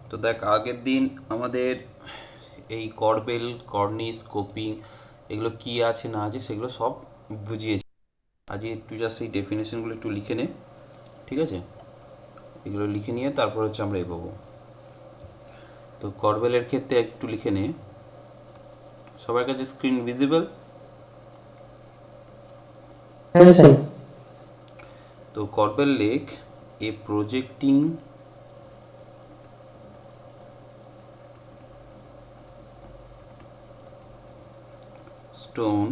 তো দেখ, আগের দিন আমাদের এই করবেল, কর্নিশ, কোপিং এগুলো কি আছে না আছে সেগুলো সব বুঝিয়েছি। আজকে একটু জাস্ট এই ডেফিনেশনগুলো একটু লিখে নে, ঠিক আছে? এগুলো লিখে নিয়ে তারপর হচ্ছে আমরা এগোবো। তো করবেলের ক্ষেত্রে একটু লিখে নে। সবার কাছে স্ক্রিন ভিজিবল? হ্যাঁ স্যার। তো করবেল লেখ, এ projecting stone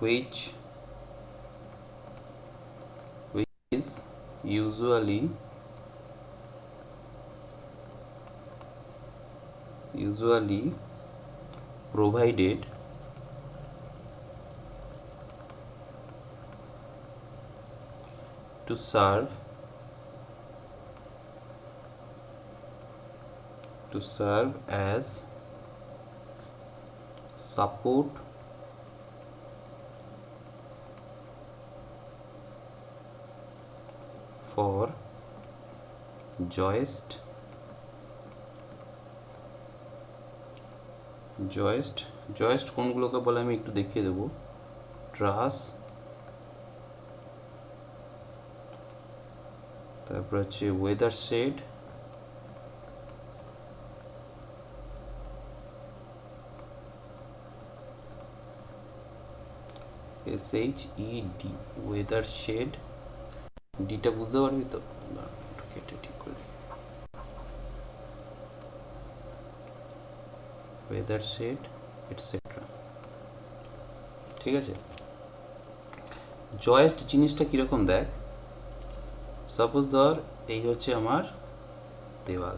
which is usually provided to serve as support for joist joist কোনগুলোকে বলে আমি একটু দেখিয়ে দেবো। ট্রাস, তারপর হচ্ছে weather shed, SHED, weather shed. ডিটা বুঝতে পারবি তো? একটু কেটে ঠিক করে দিই। ওয়েদার শেড এটসেট্রা, ঠিক আছে? জয়েস্ট জিনিসটা কীরকম দেখ, সাপোজ ধর এই হচ্ছে আমার দেওয়াল,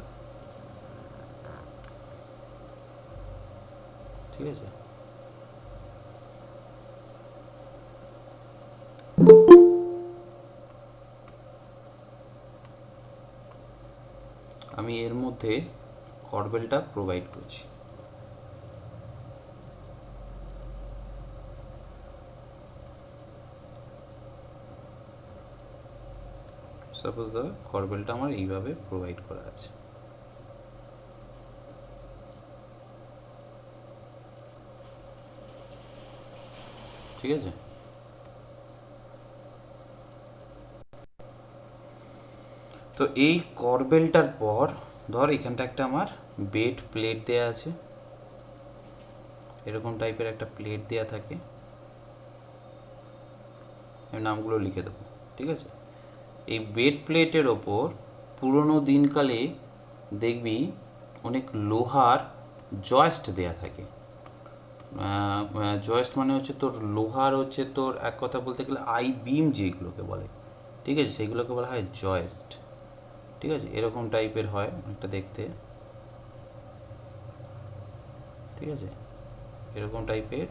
ঠিক আছে? আমি এর মধ্যে করবেলটা প্রোভাইড করছি। সাপোজ ধর করবেলটা আমার এইভাবে প্রোভাইড করা আছে, ঠিক আছে? তো এই করবেলটার পর ধর এখানটা একটা আমার বেড প্লেট দেয়া আছে, এরকম টাইপের একটা প্লেট দেয়া থাকে, আমি নামগুলো লিখে দেবো, ঠিক আছে? এই বেড প্লেটের ওপর পুরনো দিনকালে দেখবি অনেক লোহার জয়েস্ট দেয়া থাকে। জয়েস্ট মানে হচ্ছে তোর লোহার, হচ্ছে তোর এক কথা বলতে গেলে আই বিম যেগুলোকে বলে, ঠিক আছে? সেগুলোকে বলা হয় জয়েস্ট, ঠিক আছে? এরকম টাইপের হয় একটা দেখতে, ঠিক আছে? এরকম টাইপের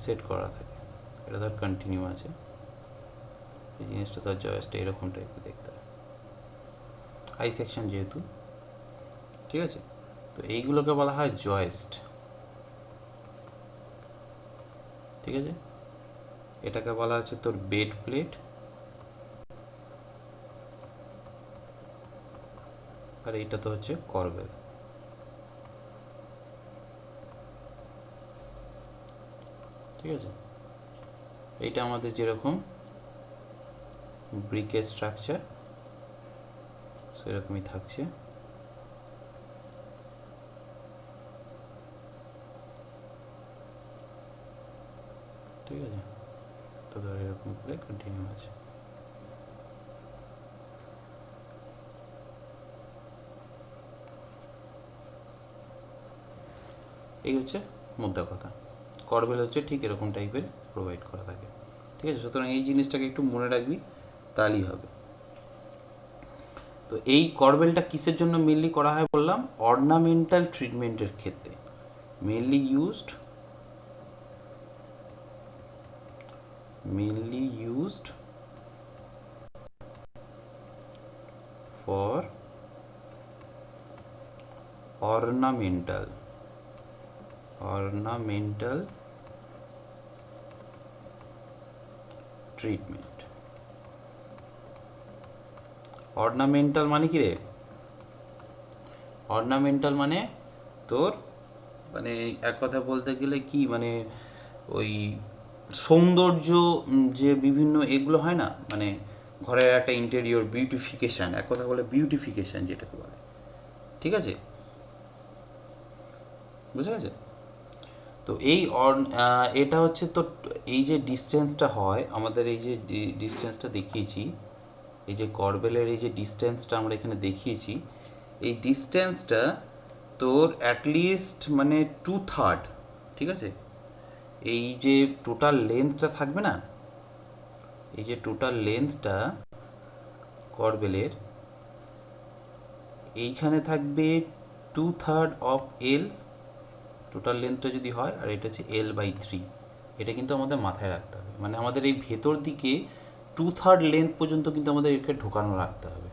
সেট করা থাকে। এটা ধর কন্টিনিউ আছে, এই জিনিসটা ধর জয়েস্ট এরকম টাইপের দেখতে হয়, আই সেকশন যেহেতু, ঠিক আছে? তো এইগুলোকে বলা হয় জয়েস্ট, ঠিক আছে? এটাকে বলা হচ্ছে তোর বেড প্লেট, আর এইটা তো হচ্ছে করবেল, ঠিক আছে? এইটা আমাদের যেরকম ব্রিকের স্ট্রাকচার সেরকমই থাকছে, ঠিক আছে? তো ধর এরকম করে কন্টিনিউ আছে। এই হচ্ছে মোদ্দা কথা, করবেল হচ্ছে ঠিক এরকম টাইপের প্রোভাইড করা থাকে, ঠিক আছে? সুতরাং এই জিনিসটাকে একটু মনে রাখবি, তাহলেই হবে। তো এই করবেলটা কিসের জন্য মেনলি করা হয় বললাম? অর্নামেন্টাল ট্রিটমেন্টের ক্ষেত্রে mainly used for ornamental treatment, ornamental মানে কি রে? অর্নামেন্টাল মানে তোর মানে এক কথা বলতে গেলে কি মানে ওই সৌন্দর্য, যে বিভিন্ন এগুলো হয় না, মানে ঘরের একটা ইন্টেরিয়র বিউটিফিকেশান, এক কথা বলে বিউটিফিকেশান যেটাকে বলে। ঠিক আছে, বুঝে গেছে? তো এই এটা হচ্ছে তো, এই যে ডিস্টেন্সটা হয় আমাদের, এই যে ডিস্টেন্সটা দেখিয়েছি, এই যে করবেলের এই যে ডিস্টেন্সটা আমরা এখানে দেখিয়েছি, এই ডিস্টেন্সটা তোর অ্যাটলিস্ট মানে 2/3, ঠিক আছে? এই যে টোটাল লেন্থটা থাকবে না, এই যে টোটাল লেন্থটা করবেলের, এইখানে থাকবে 2/3 অফ এল, টোটাল লেন্থটা যদি হয়, আর এটা হচ্ছে L/3। এটা কিন্তু আমাদের মাথায় রাখতে হবে, মানে আমাদের এই ভেতর দিকে 2/3 লেন্থ পর্যন্ত কিন্তু আমাদের একে ঢোকানো রাখতে হবে।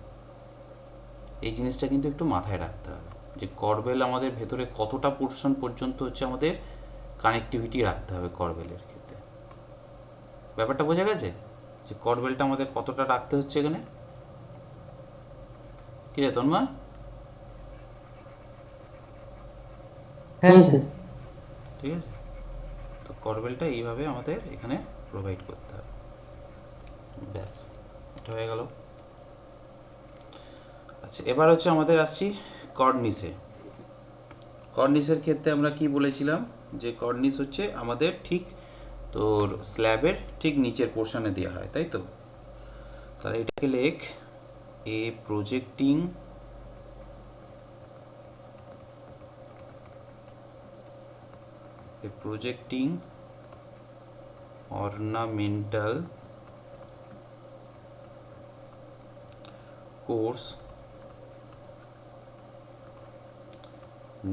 এই জিনিসটা কিন্তু একটু মাথায় রাখতে হবে যে করবেল আমাদের ভেতরে কতটা পোর্শন পর্যন্ত হচ্ছে আমাদের কানেক্টিভিটি রাখতে হবে করবেলের ক্ষেত্রে। ব্যাপারটা বোঝা গেছে যে করবেলটা আমাদের কতটা রাখতে হচ্ছে এখানে? কি রে তন্ময়? হ্যাঁ স্যার। ঠিক আছে, তো করবেলটা এইভাবে আমাদের এখানে প্রোভাইড করতে হবে। ব্যাস, এটা হয়ে গেল। আচ্ছা, এবার হচ্ছে আমাদের আসছি কর্নিসে। কর্নিসের ক্ষেত্রে আমরা কি বলেছিলাম, যে কর্নিস হচ্ছে আমাদের ঠিক তোর স্ল্যাবের ঠিক নিচের পোর্শনে দেওয়া হয়, তাই তো? তাহলে এটাকে লেখ, এ projecting ornamental course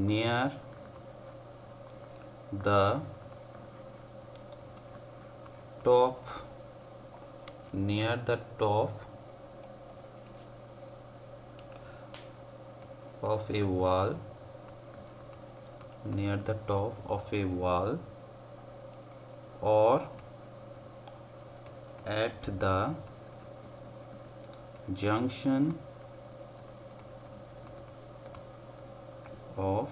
near the top of a wall, or at the junction of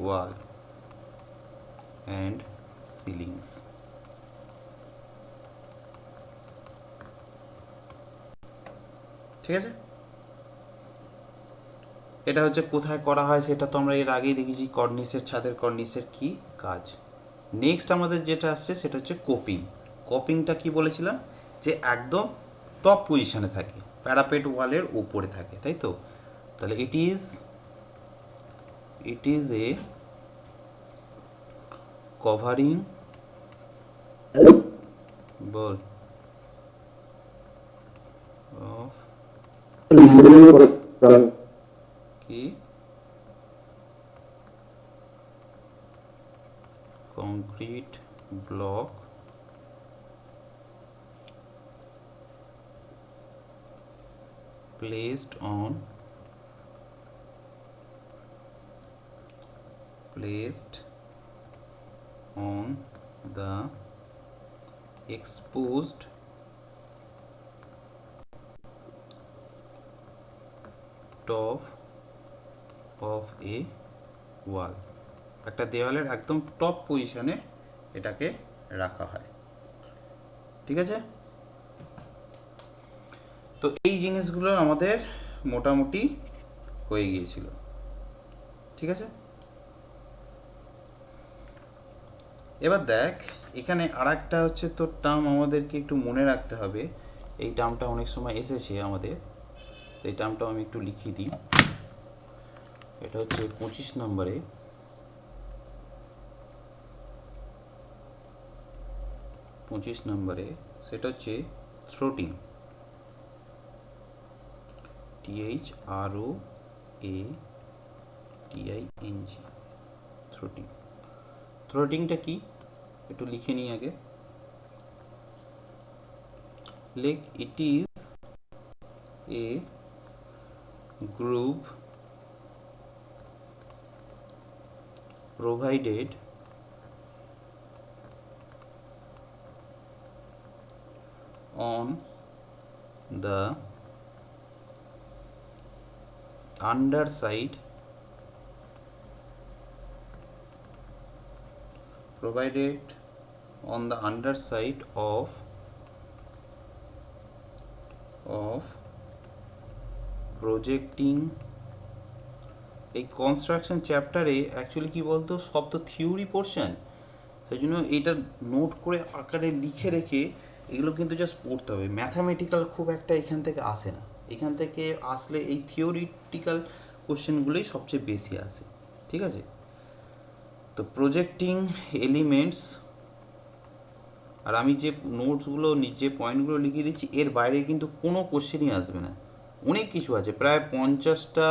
wall and ceilings। ঠিক আছে, এটা হচ্ছে কোথায় করা হয় সেটা তো আমরা এর আগেই দেখেছি, কর্নিসের, ছাদের কর্নিসের কি কাজ। নেক্সট আমাদের যেটা আসছে সেটা হচ্ছে কোপিং। কোপিংটা কি বলেছিলাম, যে একদম টপ পজিশনে থাকে, প্যারাপেট ওয়ালের উপরে থাকে, তাই তো? তাহলে it is a covering, ball, of কি concrete block placed on the exposed top of a wall। একটা দেওয়ালের একদম টপ পজিশনে এটাকে রাখা হয়। ঠিক আছে, তো এই জিনিসগুলো আমাদের মোটামুটি হয়ে গিয়েছিল। ঠিক আছে, এবার দেখ, এখানে আর একটা হচ্ছে তোর টার্ম আমাদেরকে একটু মনে রাখতে হবে। এই টার্মটা অনেক সময় এসেছে আমাদের, সেই টার্মটাও আমি একটু লিখিয়ে দিই। এটা হচ্ছে 25 নম্বরে, সেটা হচ্ছে থ্রোটিং, THROATING, থ্রোটিং। থ্রোটিংটা কি একটু লিখে নিই আগে। লেখ, it is a group provided on the underside provided on the underside of projecting এই কনস্ট্রাকশন চ্যাপ্টারে অ্যাকচুয়ালি কি বলতো সব তো থিওরি পোর্শন, সেই জন্য এটা নোট করে আকারে লিখে রেখে এগুলো কিন্তু জাস্ট পড়তে হবে। ম্যাথামেটিক্যাল খুব একটা এখান থেকে আসে না, এখান থেকে আসলে এই থিওরিটিক্যাল কোশ্চেনগুলোই সবচেয়ে বেশি আসে, ঠিক আছে? তো প্রজেক্টিং এলিমেন্টস, আর আমি যে নোটসগুলো যে পয়েন্টগুলো লিখে দিচ্ছি এর বাইরে কিন্তু কোনো কোশ্চেনই আসবে না। অনেক কিছু আছে, প্রায় 50টা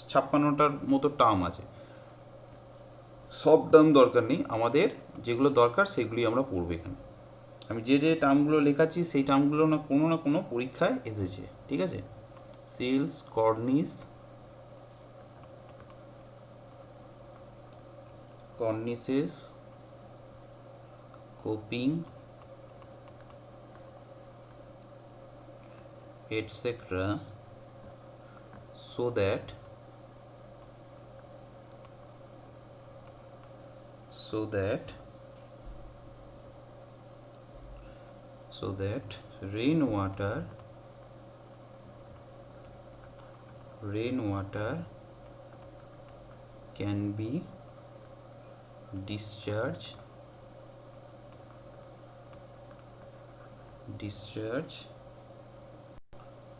56টার মতো টার্ম আছে। সব টার্ম দরকার নেই, আমাদের যেগুলো দরকার সেগুলি আমরা পড়বো এখানে। আমি যে যে টার্মগুলো লেখাচ্ছি সেই টার্মগুলো না কোনো পরীক্ষায় এসেছে, ঠিক আছে? Sills, cornices, coping, etc. so that rainwater can be discharged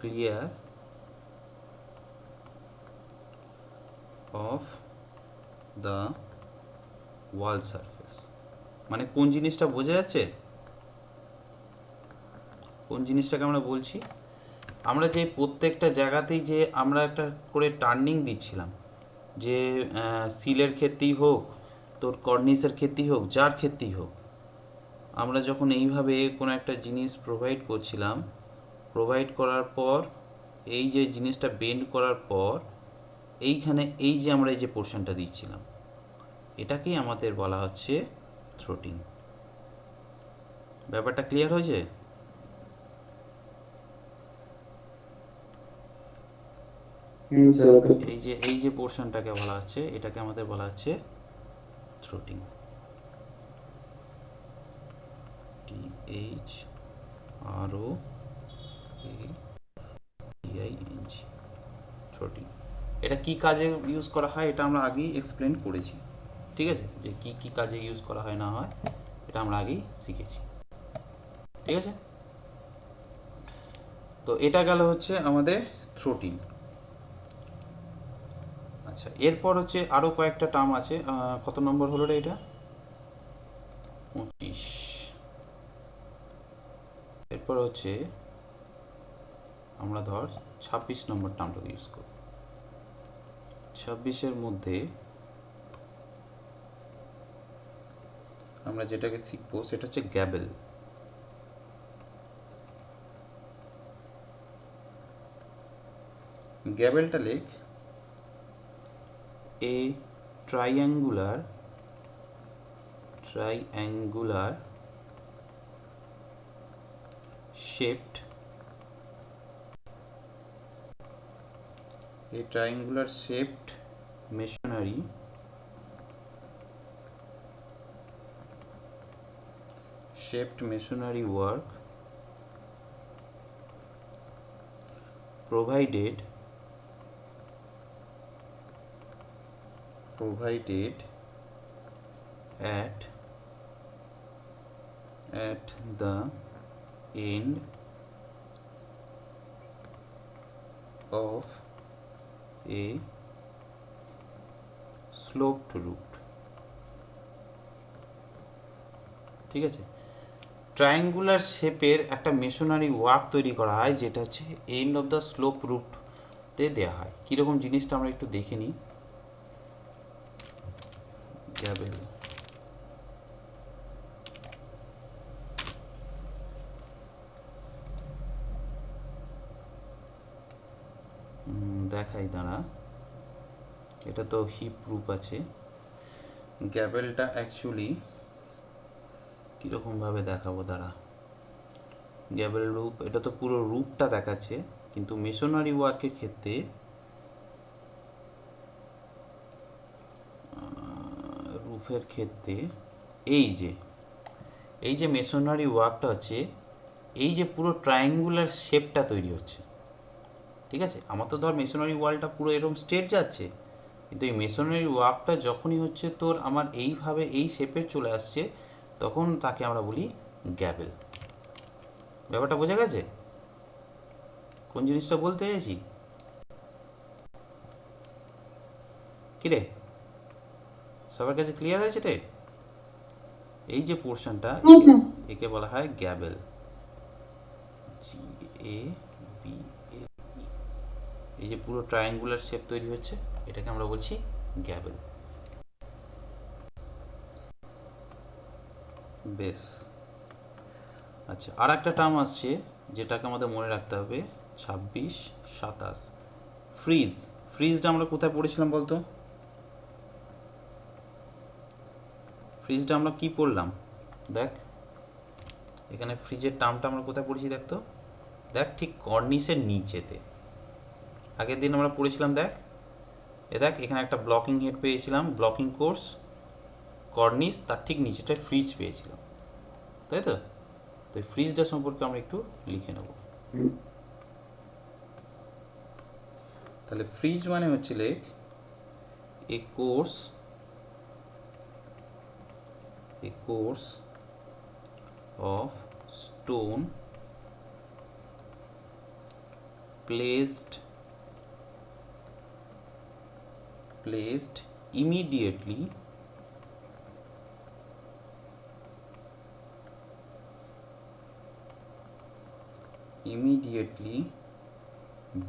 clear of the wall surface। মানে কোন জিনিসটা বোঝা যাচ্ছে, কোন জিনিসটাকে আমরা বলছি? আমরা যে প্রত্যেকটা জায়গাতেই যে আমরা একটা করে টার্নিং দিচ্ছিলাম, যে সিলের ক্ষেত্রেই হোক, তোর কর্নিসের ক্ষেত্রেই হোক, যার ক্ষেত্রেই হোক, আমরা যখন এইভাবে কোনো একটা জিনিস প্রোভাইড করছিলাম, প্রোভাইড করার পর এই যে জিনিসটা বেন্ড করার পর এইখানে এই যে আমরা এই যে পোর্শনটা দিচ্ছিলাম, এটাকেই আমাদের বলা হচ্ছে থ্রোটিং। ব্যাপারটা ক্লিয়ার হয়েছে? এই যে পোর্শনটাকে বলা হচ্ছে, এটাকে আমাদের বলা হচ্ছে থ্রোটিং। THROTING, থ্রোটিং। এটা কি কাজে ইউজ করা হয় এটা আমরা আগেই এক্সপ্লেন করেছি, ঠিক আছে? যে কি কি কাজে ইউজ করা হয় না হয় এটা আমরা আগেই শিখেছি, ঠিক আছে? তো এটা গেল হচ্ছে আমাদের থ্রোটিং। আচ্ছা, এরপর হচ্ছে আরও কয়েকটা টার্ম আছে। কত নম্বর হলো রে এটা? 25। এরপর হচ্ছে আমরা ধর 26 নম্বর টার্মটাকে ইউজ করব। 26-এর মধ্যে আমরা যেটাকে শিখবো সেটা হচ্ছে গ্যাবেল। গ্যাবেলটা লেখ, এ triangular shaped masonry work provided at the end of a sloped roof, ঠিক আছে? ট্রায়াঙ্গুলার শেপের একটা মেশনারি ওয়ার্ক তৈরি করা হয় যেটা হচ্ছে এন্ড অফ দ্য স্লোপ রুটতে দেওয়া হয়। কীরকম জিনিসটা আমরা একটু দেখে নিই। গ্যাবেল, দেখাই দাঁড়া, এটা তো হিপ রূপ আছে। গ্যাবেলটা অ্যাকচুয়ালি কীরকমভাবে দেখাবো দাঁড়া। গ্যাবেল রূপ, এটা তো পুরো রূপটা দেখাচ্ছে, কিন্তু মেশনারি ওয়ার্কের ক্ষেত্রে রুফের ক্ষেত্রে এই যে মেসোনারি ওয়ার্কটা হচ্ছে, এই যে পুরো ট্রায়াঙ্গুলার শেপটা তৈরি হচ্ছে, ঠিক আছে? আমার তো ধর মেসোনারি ওয়ালটা পুরো এরকম স্ট্রেট যাচ্ছে, কিন্তু এই মেসোনারি ওয়ার্কটা যখনই হচ্ছে তোর আমার এইভাবে এই শেপের চলে আসছে, তখন তাকে আমরা বলি গ্যাবেল। ব্যাপারটা বোঝা গেছে? কোন জিনিসটা বলতে চাইছি? কিরে, সবার কাছে ক্লিয়ার হয়েছে রে? এই যে পোর্শনটা, একে বলা হয় গ্যাবেল। GABL। এই যে পুরো ট্রায়াঙ্গুলার শেপ তৈরি হচ্ছে, এটাকে আমরা বলছি গ্যাবেল। বেশ, আচ্ছা, আর একটা টার্ম আসছে যেটাকে আমাদের মনে রাখতে হবে, 26-27, ফ্রিজ। ফ্রিজটা আমরা কোথায় পড়েছিলাম বলতো? ফ্রিজটা আমরা কি পড়লাম? দেখ এখানে ফ্রিজের টার্মটা আমরা কোথায় পড়েছি দেখ তো। দেখ, ঠিক কর্নিসের নিচেতে। আগের দিন আমরা পড়েছিলাম, দেখ দেখ এখানে একটা ব্লকিং হেড পেয়েছিলাম, ব্লকিং কোর্স, কর্নিস, তার ঠিক নিচেটায় ফ্রিজ পেয়েছিলাম, তাই তো? তো এই ফ্রিজটা সম্পর্কে আমরা একটু লিখে নেব। তাহলে ফ্রিজ মানে হচ্ছে লেখ এ course of stone placed immediately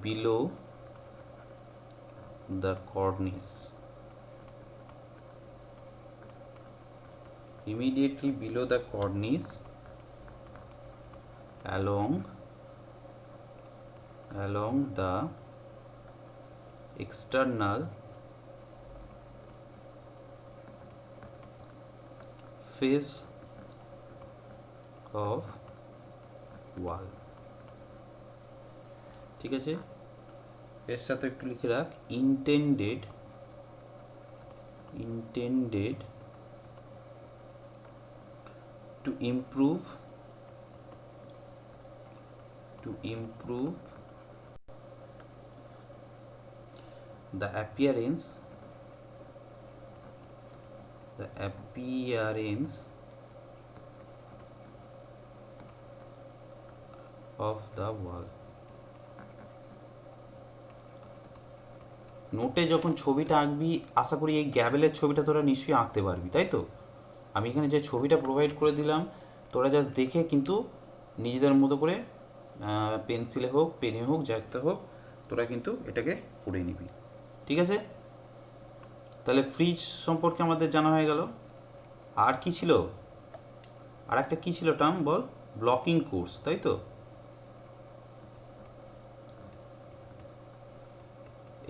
below the cornice, immediately below the cornice, along the external face of wall। ঠিক আছে, এর সাথে একটু লিখে রাখ, intended to improve the appearance of the wall। নোটে যখন ছবিটা আঁকবি, আশা করি এই গ্যাবেলের ছবিটা তোরা নিশ্চয়ই আঁকতে পারবি, তাই তো? আমি এখানে যে ছবিটা প্রোভাইড করে দিলাম, তোরা জাস্ট দেখে কিন্তু নিজেদের মতো করে পেন্সিলে হোক, পেনে হোক, যাতে হোক, তোরা কিন্তু এটাকে করে নিবি, ঠিক আছে? তাহলে ফ্রিজ সম্পর্কে আমাদের জানা হয়ে গেল। আর কি ছিল? আর একটা কী ছিল টার্ম বল? ব্লকিং কোর্স, তাই তো?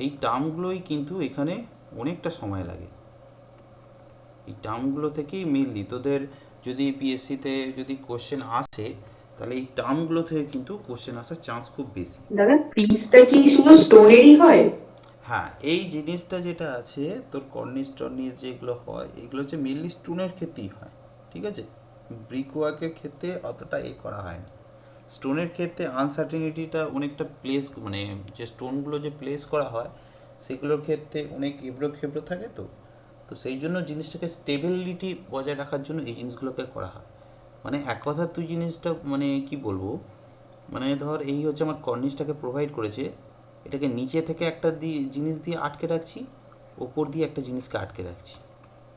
এই টার্মগুলোই কিন্তু এখানে অনেকটা সময় লাগে। এই টার্মগুলো থেকেই মেনলি তোদের যদি পিএসসিতে যদি কোশ্চেন আসে, তাহলে এই টার্মগুলো থেকে কিন্তু কোশ্চেন আসার চান্স খুব বেশি। দাদা ফ্রিজটা কি শুধু স্টোনেরই হয়? হ্যাঁ, এই জিনিসটা যেটা আছে তোর কর্নিস টর্নিস যেগুলো হয়, এগুলো হচ্ছে মেনলি স্টোনের ক্ষেত্রেই হয়, ঠিক আছে? ব্রিক ওয়ার্কের ক্ষেত্রে অতটা করা হয় না। স্টোনের ক্ষেত্রে আনসার্টেনিটিটা অনেকটা প্লেস, মানে যে স্টোনগুলো যে প্লেস করা হয় সেগুলোর ক্ষেত্রে অনেক এবড়ো খেবড়ো থাকে, তো তো সেই জন্য জিনিসটাকে স্টেবিলিটি বজায় রাখার জন্য এই জিনিসগুলোকে করা হয়। মানে এক কথা তুই জিনিসটা মানে কি বলবো, মানে ধর এই হচ্ছে আমার কর্নিসটাকে প্রোভাইড করেছে, এটাকে নিচে থেকে একটা জিনিস দিয়ে আটকে রাখছি, ওপর দিয়ে একটা জিনিসকে আটকে রাখছি,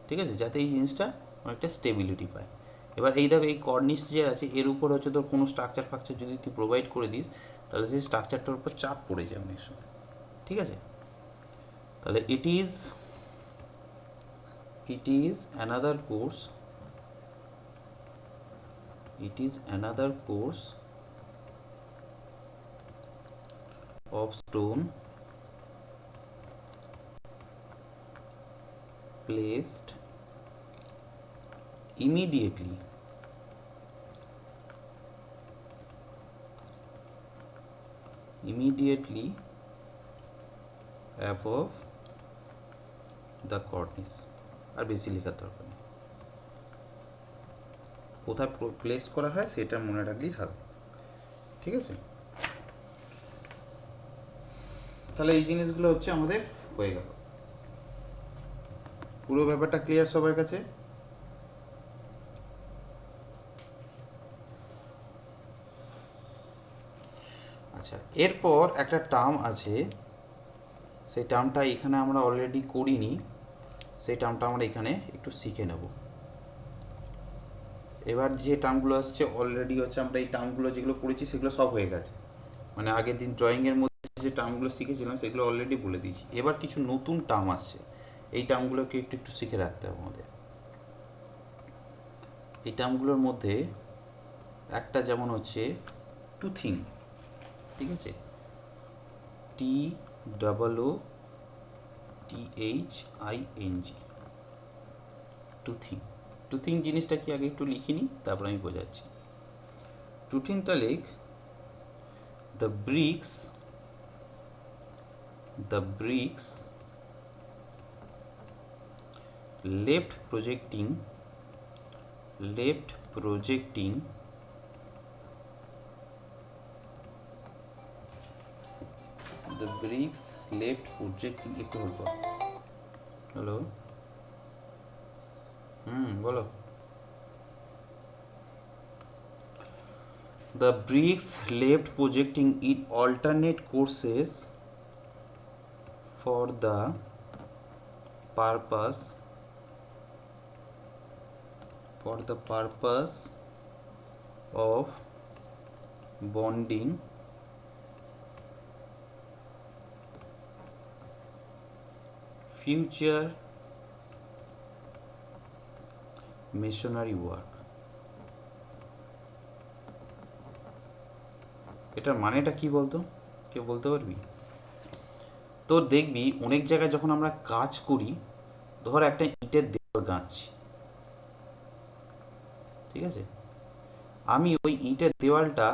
ঠিক আছে, যাতে এই জিনিসটা অনেকটা স্টেবিলিটি পায়। এবার এই দেখো, এই কর্নিস যে আছে এর উপর হচ্ছে তোর কোনো স্ট্রাকচার ফাকচার যদি তুই প্রোভাইড করে দিস, তাহলে সেই স্ট্রাকচারটার উপর চাপ পড়ে যায় অনেক সময়, ঠিক আছে? তাহলে it is another course of stone placed immediately above the cornice। আর বেশি লেখার দরকার নেই। কোথায় প্লেস করা হয় সেটা মনে রাখলেই হবে, ঠিক আছে? তাহলে এই জিনিসগুলো হচ্ছে আমাদের হয়ে গেল। পুরো ব্যাপারটা ক্লিয়ার সবার কাছে? আচ্ছা, এরপর একটা টার্ম আছে, সেই টার্মটা এখানে আমরা অলরেডি করিনি, সেই টার্মটা আমরা এখানে একটু শিখে নেব। এবার যে টার্মগুলো আসছে অলরেডি হচ্ছে আমরা এই টার্মগুলো যেগুলো পড়েছি সেগুলো সব হয়ে গেছে, মানে আগের দিন ড্রয়িংয়ের মধ্যে যে টার্মগুলো শিখেছিলাম সেগুলো অলরেডি বলে দিয়েছি। এবার কিছু নতুন টার্ম আসছে, এই টার্মগুলোকে একটু একটু শিখে রাখতে হবে আমাদের। এই টার্মগুলোর মধ্যে একটা যেমন হচ্ছে টুথিং, ঠিক আছে? T double O T H I N G, toothing. Toothing জিনিসটা কি আগে একটু লিখিনি, তারপর আমি বোঝাচ্ছি। টুথিংটা লেখ, দ্য bricks left projecting একটু হল, হ্যালো, বলো। The bricks left projecting in alternate courses for the purpose of bonding future masonry work। এটার মানেটা কি বলতো, কেউ বলতে পারবি? তো দেখবি অনেক জায়গায় যখন আমরা কাজ করি, ধর একটা ইটের দেওয়াল গাঁথছি, ঠিক আছে? আমি ওই ইটের দেওয়ালটা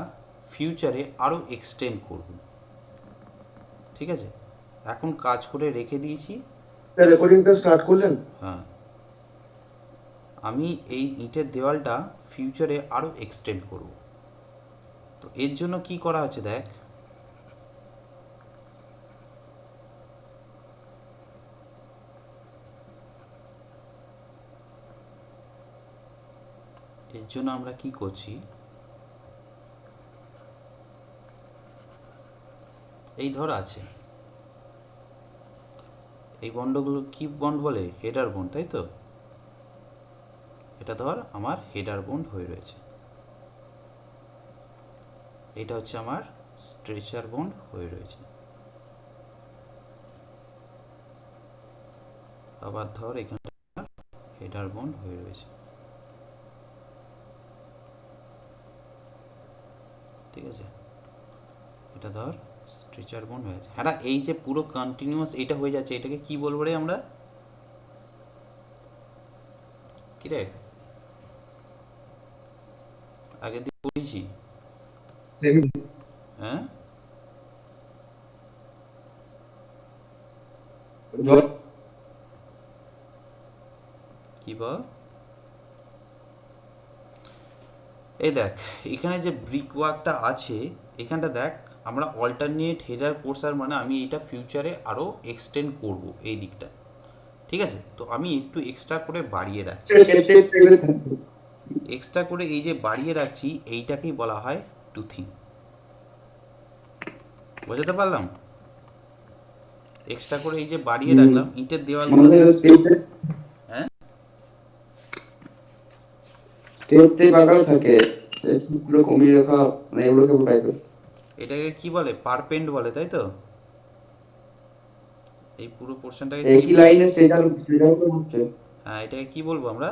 ফিউচারে আরও এক্সটেন্ড করব, ঠিক আছে? এখন কাজ করে রেখে দিয়েছি। রেকর্ডিংটা স্টার্ট করলেন? হ্যাঁ, আমি এই ইটের দেওয়ালটা ফিউচারে আরও এক্সটেন্ড করব। তো এর জন্য কি করা আছে দেখ, এর জন্য আমরা কি করছি, এই ধর আছে এই বন্ডগুলো কি বন্ড বলে, হেডার বন্ড, তাই তো? এটা ধর আমার হেডার বন্ড হয়ে রয়েছে, এটা হচ্ছে আমার স্ট্রেচার বন্ড হয়ে রয়েছে। আবার ধর এখানটা হেডার বন্ড হয়ে রয়েছে, ঠিক আছে? এটা ধর স্ট্রেচার বন্ড হয়ে আছে। হ্যাঁ, এই যে পুরো কন্টিনিউয়াস এটা হয়ে যাচ্ছে, এটাকে কি বলবো রে আমরা? কি রে, আগের দিন পড়েছি, হ্যাঁ? কি বল? এই দেখ এখানে যে ব্রিক ওয়ার্কটা আছে, এখানটা দেখ আমরা অল্টারনেট হেডার কোর্সার, মানে আমি এটা ফিউচারে আরও এক্সটেন্ড করব এই দিকটা, ঠিক আছে? তো আমি একটু এক্সট্রা করে বাড়িয়ে রাখছি, এক্সট্রা করে এই যে বাড়িয়ে রাখছি এইটাকেই বলা হয় টুথিং। বোঝাতে পারলাম? এক্সট্রা করে এই যে বাড়িয়ে রাখলাম ইটের দেওয়ালগুলো, হ্যাঁ এটাকে কি বলে, পারপেন্ড বলে, তাই তো? এই পুরো পোর্শনটাকে কি, হ্যাঁ এটাকে কি বলবো আমরা?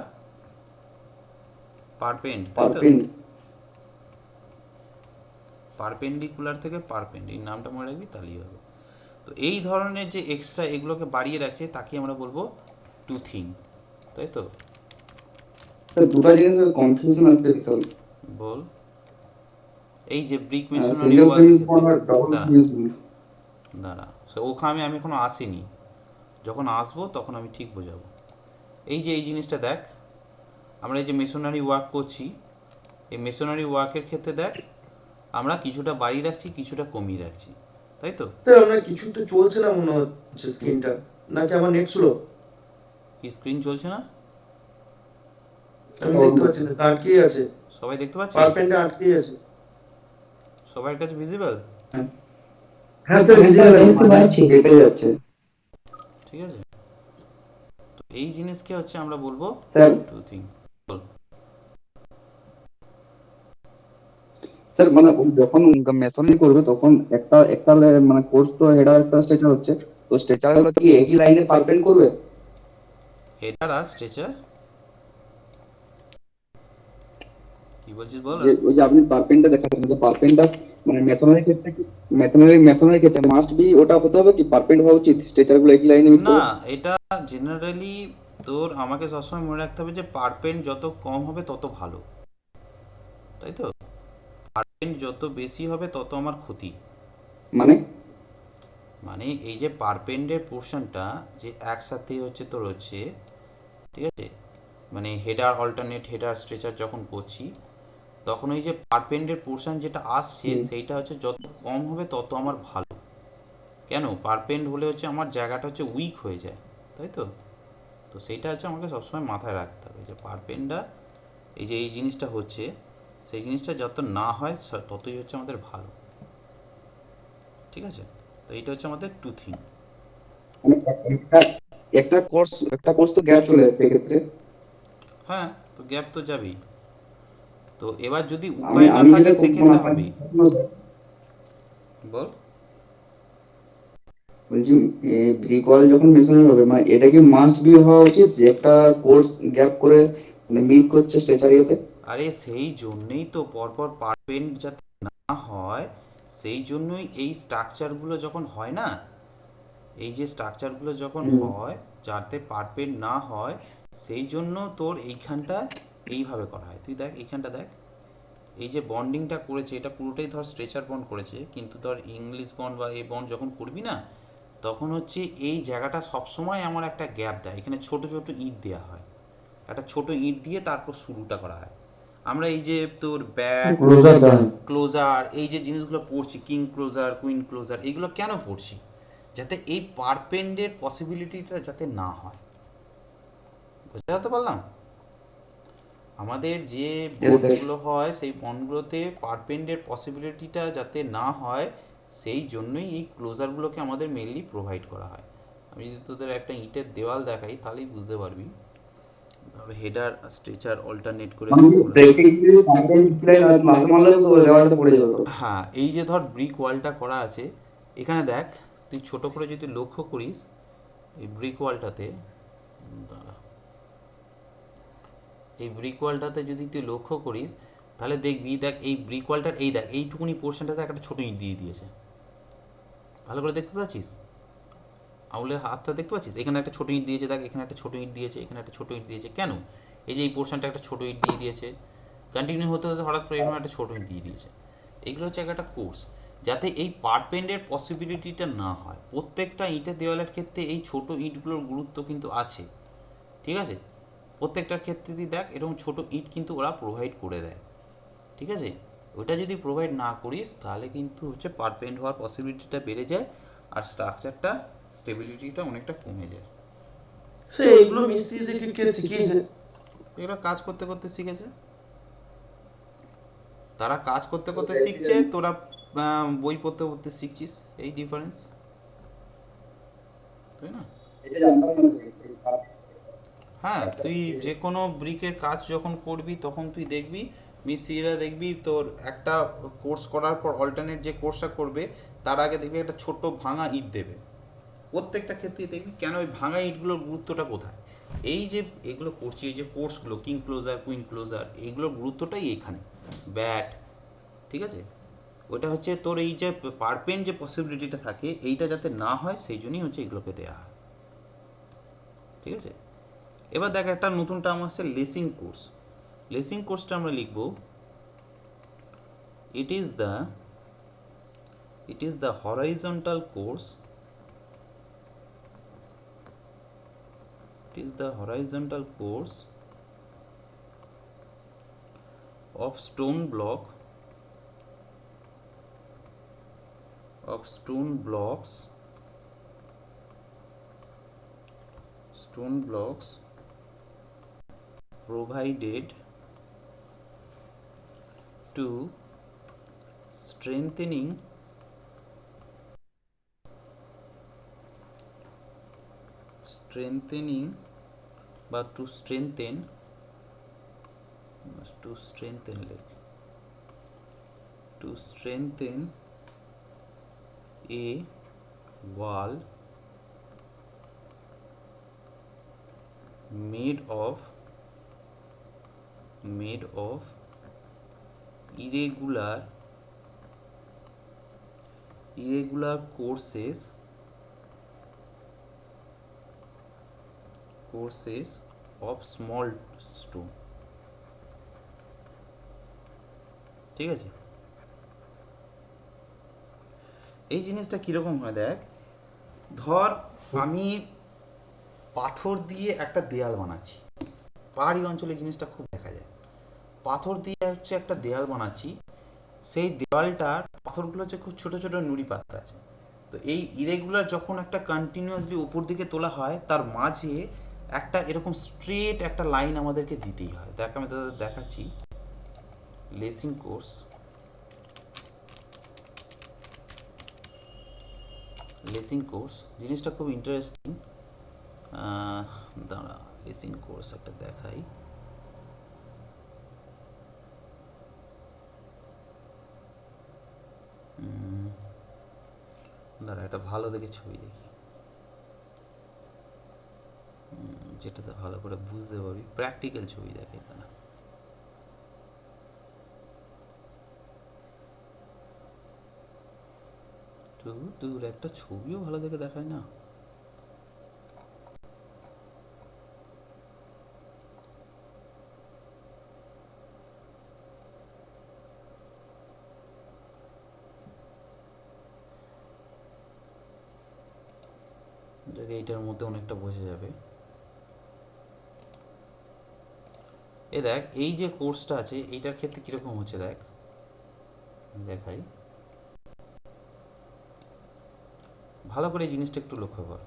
পারপেন্ড, তাই তো? পারপেন্ডিকুলার থেকে পারপেন্ড, এই নামটা মনে রাখবি তাহলেই হবে। তো এই ধরনের যে এক্সট্রা এগুলোকে বাড়িয়ে রাখছে তাকে আমরা বলবো টুথিং, তাই তো? দুটো জিনিসের কনফিউশন আসছে বিশাল। বল। এই যে ব্রিক মেশনারি সিঙ্গেল ওয়ার্ক, ফিউজ বন্ড আর ডাবল ফিউজ বন্ড। দাঁড়া, ওখানে আমি এখনো আসিনি, যখন আসবো তখন আমি ঠিক বোঝাবো। এই যে এই জিনিসটা দেখ, আমরা এই যে মেশনারি ওয়ার্ক করছি, এই মেশনারি ওয়ার্কের ক্ষেত্রে দেখ আমরা কিছুটা বাড়িয়ে রাখছি, কিছুটা কমিয়ে রাখছি, তাই তো? স্যার আপনার কিছু তো চলছে না মনে হচ্ছে স্ক্রিনটা, নাকি আমার নেট স্লো? কি স্ক্রিন চলছে না? আমি দেখতে পাচ্ছি না, আটকেই আছে, সবাই দেখতে পাচ্ছিস? পারপেন্ডে আটকেই আছে। সবার কাছে ভিজিবল? হ্যাঁ স্যার ভিজিবল, আমি তো পাচ্ছি, কেটে যাচ্ছে ঠিক আছে, তো এই জিনিসকে হচ্ছে আমরা বলবো স্যার। Two thing. স্যার মানে ও যখন মেশনিং করবে তখন একটা একটা মানে কোর্স তো হেডার একটা স্ট্রেচার হচ্ছে, তো স্ট্রেচার গুলো কি একই লাইনে পারপেন্ড করবে? হেডার আর স্ট্রেচার কি বলছিস বল? যে ওই যে আপনি পারপেন্ডটা দেখাচ্ছেন, যে পারপেন্ডটা মানে মেশনারির ক্ষেত্রে কি মেশনারির ক্ষেত্রে মাস্ট বি ওটা হতে হবে কি পারপেন্ড হওয়া উচিত স্ট্রেচার গুলো একই লাইনে মিট না, করবে? এটা জেনারেলি তোর আমাকে সবসময় মনে রাখতে হবে যে পারপেন্ট যত কম হবে তত ভালো, তাই তো? পারপেন্ট যত বেশি হবে তত আমার ক্ষতি। মানে মানে এই যে পারপেন্ডের পোর্শনটা যে একসাথে হচ্ছে তোর হচ্ছে, ঠিক আছে, মানে হেডার অল্টারনেট হেডার স্ট্রেচার যখন করছি তখন ওই যে পারপেন্ডের পোর্শন যেটা আসছে সেইটা হচ্ছে যত কম হবে তত আমার ভালো। কেন? পারপেন্ড হলে হচ্ছে আমার জায়গাটা হচ্ছে উইক হয়ে যায়, তাই তো? তো সেইটা হচ্ছে আমাকে সবসময় মাথায় রাখতে হবে যে পারপেন্ডটা এই যে এই জিনিসটা হচ্ছে সেই জিনিসটা যত না হয় ততই হচ্ছে আমাদের ভালো, ঠিক আছে? তো এইটা হচ্ছে আমাদের টু থিং। মানে একটা কোর্স তো গ্যাপ চলে যাচ্ছে এক্ষেত্রে। হ্যাঁ, তো গ্যাপ তো যাবেই। তো এবার যদি আমি উপায় না আমি থাকে যেটা সেক্ষেত্রে আপনার হবেই। বল। বলছি ব্রিক ওয়াল যখন মেশানো হবে মানে এটা কি মাস্ট বি হওয়া উচিত যে একটা কোর্স গ্যাপ করে মানে মিট করছে স্ট্রেচার ইয়েতে? আরে সেই জন্যেই তো পরপর পারপেন্ট যাতে না হয়, সেই জন্যই এই স্ট্রাকচারগুলো যখন হয় না, এই যে স্ট্রাকচারগুলো যখন হয় যাতে পারপেন্ট না হয়, সেই জন্য তোর এইখানটা এইভাবে করা হয়। তুই দেখ এইখানটা দেখ, এই যে বন্ডিংটা করেছে এটা পুরোটাই ধর স্ট্রেচার বন্ড করেছে, কিন্তু ধর ইংলিশ বন্ড বা এই বন্ড যখন করবি না তখন হচ্ছে এই জায়গাটা সবসময় আমার একটা গ্যাপ দেয়, এখানে ছোট ছোট ইট দেওয়া হয়, একটা ছোট ইট দিয়ে তারপর শুরুটা করা হয়। আমরা এই যে তোর ব্যাট ক্লোজার এই যে জিনিসগুলো পড়ছি, কিং ক্লোজার কুইন ক্লোজার, এইগুলো কেন পড়ছি? যাতে এই পারপেন্ডের পসিবিলিটিটা যাতে না হয়। বুঝতে পারলাম? আমাদের যে বন্ডগুলো হয় সেই বন্ডগুলোতে পারপেন্ডের পসিবিলিটিটা যাতে না হয়, সেই জন্যই এই ক্লোজারগুলোকে আমাদের মেনলি প্রোভাইড করা হয়। আমি যদি তোদের একটা ইটের দেওয়াল দেখাই তাহলেই বুঝতে পারবি। ধরো হেডার স্ট্রেচার অল্টারনেট করে হ্যাঁ, এই যে ধর ব্রিক ওয়ালটা করা আছে, এখানে দেখ তুই ছোট করে যদি লক্ষ্য করিস এই ব্রিক ওয়ালটাতে, দাঁড়া, এই ব্রিক ওয়ালটাতে যদি তুই লক্ষ্য করিস তাহলে দেখবি, দেখ এই ব্রিক ওয়ালটার এই দেখ এইটুকুনি পোর্শনটাতে একটা ছোটো ইট দিয়ে দিয়েছে, ভালো করে দেখতে পাচ্ছিস? আঙুলের হাতটা দেখতে পাচ্ছিস? এখানে একটা ছোটো ইট দিয়েছে, দেখ এখানে একটা ছোটো ইট দিয়েছে, এখানে একটা ছোটো ইট দিয়েছে। কেন? এই যে এই পোর্শনটা একটা ছোটো ইট দিয়ে দিয়েছে, কন্টিনিউ হতে হতে হঠাৎ করে এখানে একটা ছোটো ইট দিয়ে দিয়েছে। এইগুলো হচ্ছে একটা কোর্স, যাতে এই পারপেন্ডের পসিবিলিটিটা না হয়। প্রত্যেকটা ইটের দেওয়ালের ক্ষেত্রে এই ছোট ইটগুলোর গুরুত্ব কিন্তু আছে, ঠিক আছে? প্রত্যেকটার ক্ষেত্রে তুই দেখ এরকম ছোট ইট কিন্তু ওরা প্রোভাইড করে দেয়, ঠিক আছে? ওইটা যদি প্রোভাইড না করিস তাহলে কিন্তু হচ্ছে পারপেন্ড হওয়ার পসিবিলিটিটা বেড়ে যায় আর স্ট্রাকচারটা স্টেবিলিটিটা অনেকটা কমে যায়। স্যার এইগুলো মিস্ত্রিদেরকে কে শিখিয়েছে? এগুলো কাজ করতে করতে শিখেছে, তারা কাজ করতে করতে শিখছে, তোরা বই পড়তে পড়তে শিখছিস, এই ডিফারেন্স, তাই না? হ্যাঁ, তুই যে কোনো ব্রিকের কাজ যখন করবি তখন তুই দেখবি মিস্ত্রিরা দেখবি তোর একটা কোর্স করার পর অল্টারনেট যে কোর্সটা করবে তার আগে দেখবি একটা ছোট ভাঙা ইট দেবে। প্রত্যেকটা ক্ষেত্রেই দেখবি কেন ওই ভাঙা ইটগুলোর গুরুত্বটা কোথায়? এই যে এগুলো করছি, এই যে কোর্সগুলো কিং ক্লোজার কুইন ক্লোজার, এইগুলোর গুরুত্বটাই এখানে। ব্যাট, ঠিক আছে, ওটা হচ্ছে তোর এই যে পারপেন্ট যে পসিবিলিটিটা থাকে এইটা যাতে না হয় সেই জন্যই হচ্ছে এগুলোকে দেওয়া হয়, ঠিক আছে? এবার দেখ একটা নতুন টার্ম আসছে লেসিং কোর্স। লেসিং কোর্সটা আমরা লিখব it is the horizontal course, ঠিক is the horizontal course of stone blocks provided to strengthening বা to strengthen a wall made of irregular courses of small stone। ঠিক আছে, এই জিনিসটা কিরকম হয় দেখ, ধর আমি পাথর দিয়ে একটা দেয়াল বানাচ্ছি, পাহাড়ি অঞ্চলে জিনিসটা খুব দেখা যায়, পাথর দিয়ে হচ্ছে একটা দেয়াল বানাচ্ছি, সেই দেওয়ালটার পাথরগুলো হচ্ছে খুব ছোট ছোট নুড়ি পাথর আছে, তো এই ইরেগুলার যখন একটা কন্টিনিউয়াসলি উপর দিকে তোলা হয় তার মাঝে একটা এরকম স্ট্রেট একটা লাইন আমাদেরকে দিতেই হয়। দেখ আমি তোদের দেখাচ্ছি, লেসিং কোর্স জিনিসটা খুব ইন্টারেস্টিং। দাঁড়া, লেসিং কোর্স একটা দেখাই। দাঁড়া, একটা ভালো দেখে ছবি দেখি, যেটাতে ভালো করে বুঝতে পারবি, প্র্যাকটিক্যাল ছবি দেখাই। দাঁড়া, তোর একটা ছবিও ভালো দেখে দেখায় না। এইটার মধ্যে অনেকটা বোঝা যাবে। এ দেখ, এই যে কোর্সটা আছে এইটার ক্ষেত্রে কিরকম হচ্ছে দেখ, দেখাই ভালো করে জিনিসটা একটু লক্ষ্য কর।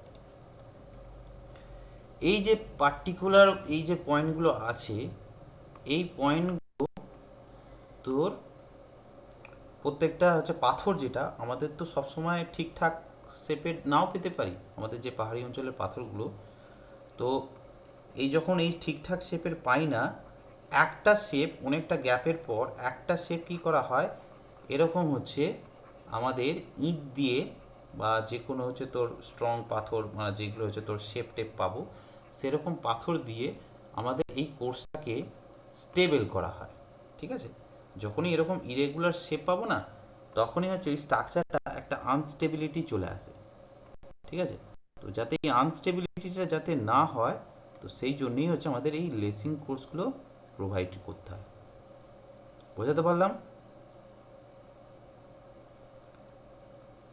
এই যে পার্টিকুলার এই যে পয়েন্টগুলো আছে, এই পয়েন্টগুলো তোর প্রত্যেকটা হচ্ছে পাথর, যেটা আমাদের তো সবসময় ঠিকঠাক শেপের নাও পেতে পারি, আমাদের যে পাহাড়ি অঞ্চলের পাথরগুলো, তো এই যখন এই ঠিকঠাক শেপের পাই না, একটা শেপ অনেকটা গ্যাপের পর একটা শেপ কী করা হয়, এরকম হচ্ছে আমাদের ইট দিয়ে বা যে কোনো হচ্ছে তোর স্ট্রং পাথর, মানে যেগুলো হচ্ছে তোর শেপ টেপ পাবো, সেরকম পাথর দিয়ে আমাদের এই কোর্সটাকে স্টেবল করা হয়। ঠিক আছে, যখনই এরকম ইরেগুলার শেপ পাবো না, তখনই হচ্ছে এই স্ট্রাকচারটা একটা আনস্টেবিলিটি চলে আসে। ঠিক আছে, তো যাতে এই আনস্টেবিলিটিটা যাতে না হয়, তো সেই জন্যই হচ্ছে আমাদের এই লেসিং কোর্সগুলো প্রোভাইড করতে হয়। বোঝাতে পারলাম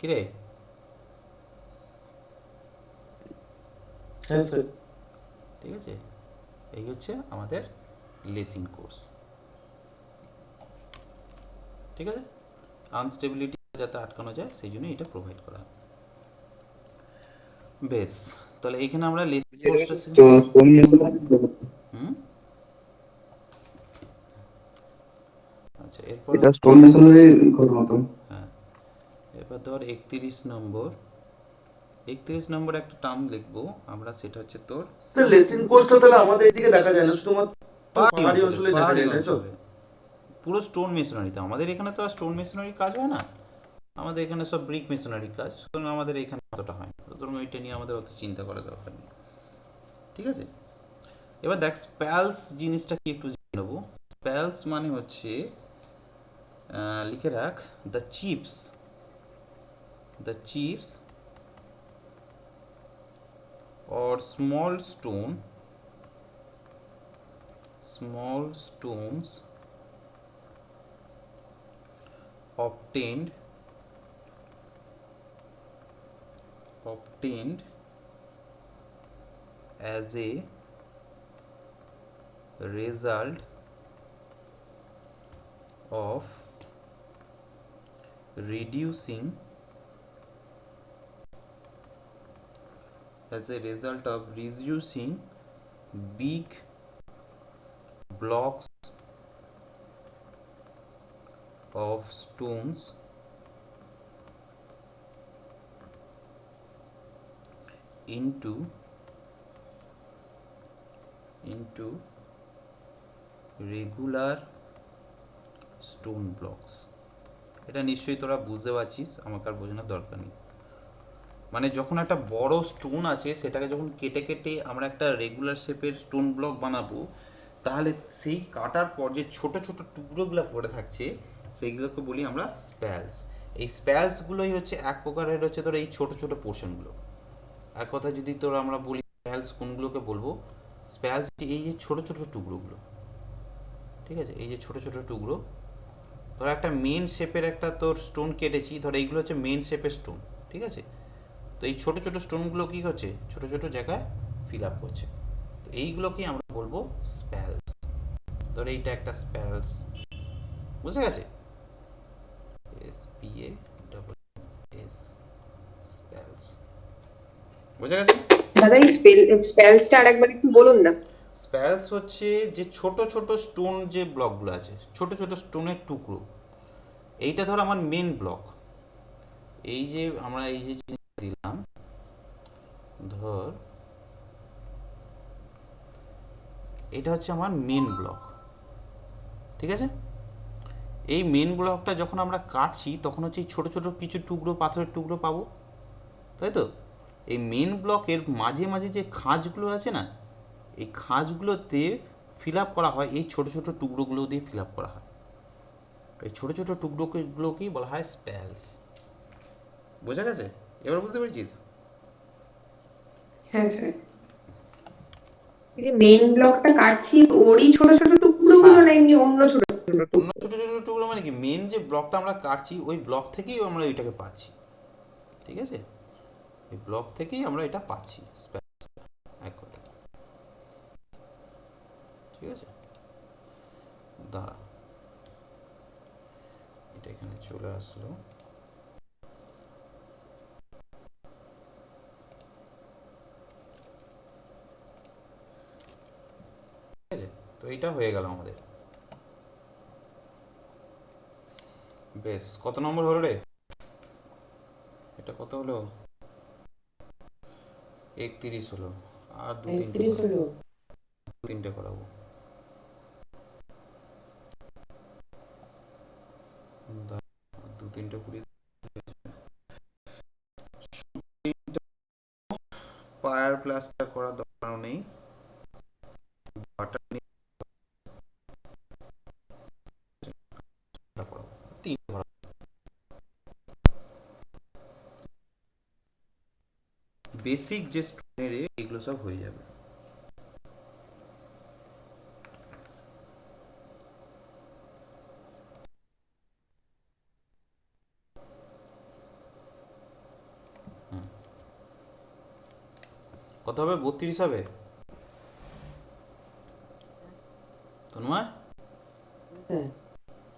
কিরে? হ্যাঁ স্যার। ঠিক আছে, এই হচ্ছে আমাদের লেসিং কোর্স। ঠিক আছে, আনস্টেবিলিটি যাতে আটকানো যায় সেই জন্য এটা প্রোভাইড করা হয়। বেশ, তাহলে এখানে আমরা লেসিং কোর্সটা আচ্ছা, এরপর এটা স্টোন মেশিনারি মতো। হ্যাঁ, এরপর ধর 31 নম্বর একটা টার্ম লিখবো আমরা, সেটা হচ্ছে তোর স্যার লেসিং কোর্সটা তাহলে আমাদের এদিকে দেখা যায় না, শুধুমাত্র পাহাড়ি অঞ্চলে দেখা যায়, তাই তো? পুরো স্টোন মেশিনারিতে। আমাদের এখানে তো আর স্টোন মেশিনারি কাজ হয় না, আমাদের এখানে সব ব্রিক মেশিনারি কাজ, সুতরাং আমাদের এখানে অতটা হয় না, সুতরাং ওইটা নিয়ে আমাদের অত চিন্তা করার দরকার নেই। ঠিক আছে, এবার দেখ স্প্যালস জিনিসটা কি একটু জেনে নেবো। স্প্যালস মানে হচ্ছে, লিখে রাখ, the chips or small stones obtained as a result of reducing big blocks of stones into regular stone blocks. এটা নিশ্চয়ই তোরা বুঝতে পারছিস, আমাকে আর বোঝানোর দরকার নেই। মানে যখন একটা বড় স্টোন আছে সেটাকে যখন কেটে কেটে আমরা একটা রেগুলার শেপের স্টোন ব্লক বানাবো, তাহলে সেই কাটার পর যে ছোট ছোট টুকরোগুলো পড়ে থাকছে সেইগুলোকে বলি আমরা স্প্যালস। এই স্প্যালসগুলোই হচ্ছে এক প্রকারের হচ্ছে তোর এই ছোট ছোট পোর্শনগুলো। এক কথা যদি তোরা আমরা বলি স্প্যালস কোনগুলোকে বলবো, স্প্যালস এই যে ছোট ছোট টুকরোগুলো, ঠিক আছে, এই যে ছোট ছোট টুকরো। ধর একটা মেন শেপের একটা তোর স্টোন কেটেছি, ধর এইগুলো হচ্ছে মেন শেপের স্টোন, ঠিক আছে। তো এই ছোট ছোট স্টোনগুলো কী করছে, ছোট ছোট জায়গায় ফিল আপ করছে, তো এইগুলোকেই আমরা বলবো স্প্যালস। ধর এইটা একটা স্প্যালস, বুঝে গেছে, SPALS, স্প্যালস, বুঝে গেছে। দাদা এই স্পেলসটা আরেকবার একটু বলুন না। স্প্যালস হচ্ছে যে ছোট ছোট স্টোন যে ব্লকগুলো আছে, ছোট ছোট স্টোনের টুকরো। এইটা ধর আমার মেন ব্লক, এই যে আমরা এই যে দিলাম, ধর এটা হচ্ছে আমার মেন ব্লক, ঠিক আছে। এই মেন ব্লকটা যখন আমরা কাটছি তখন হচ্ছে এই ছোটো ছোটো কিছু টুকরো পাথরের টুকরো পাবো, তাই তো। এই মেন ব্লকের মাঝে মাঝে যে খাঁজগুলো আছে না, এই খাঁজগুলোতে ফিল আপ করা হয়, এই ছোটো ছোটো টুকরোগুলো দিয়ে ফিল আপ করা হয়। এই ছোটো ছোটো টুকরোগুলোকেই বলা হয় স্প্যালস, বোঝা গেছে, এবার বুঝতে পেরেছিস। হ্যাঁ স্যার। এই যে মেইন ব্লকটা কাটছি ওরই ছোট ছোট টুকরোগুলো হ্যাঁ, না এমনি অন্য ছোট ছোট অন্য টুকরো? ছোটো ছোটো টুকরো মানে কি, মেন যে ব্লকটা আমরা কাটছি ওই ব্লক থেকেই আমরা ওইটাকে পাচ্ছি, ঠিক আছে। এই ব্লক থেকেই আমরা এটা পাচ্ছি স্প্যালস, এক কথা, ঠিক আছে। দাঁড়া, এটা এখানে চলে আসলো, ঠিক আছে। তো এটা হয়ে গেল আমাদের। বেশ, কত নম্বর হলো রে, এটা কত হলো, 31 হলো। আর দু তিনটে করাবো, দু তিনটে কুড়ি। পায়ার প্লাস্টার করার দরকার নেই, বাটার নিয়ে করাবো, তিনটে করাবো। বেসিক যে স্টোনের এগুলো সব হয়ে যাবে। কত হবে, 32 হবে তন্ময়,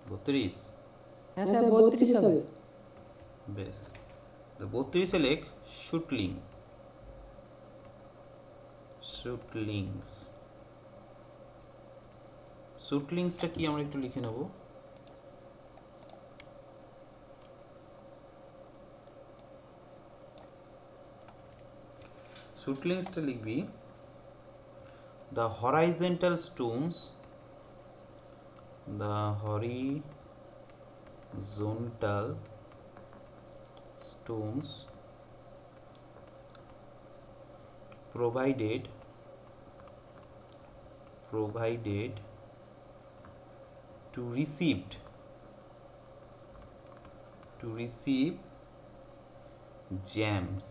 32। হ্যাঁ স্যার 32 হবে। বেশ, তো 32-এ লেখ শুটলিং, শুটলিংস। শুটলিংসটা কি আমরা একটু লিখে নেব। শুটলিংসটা লিখবি the horizontal stones, the horizontal stones provided to receive jams.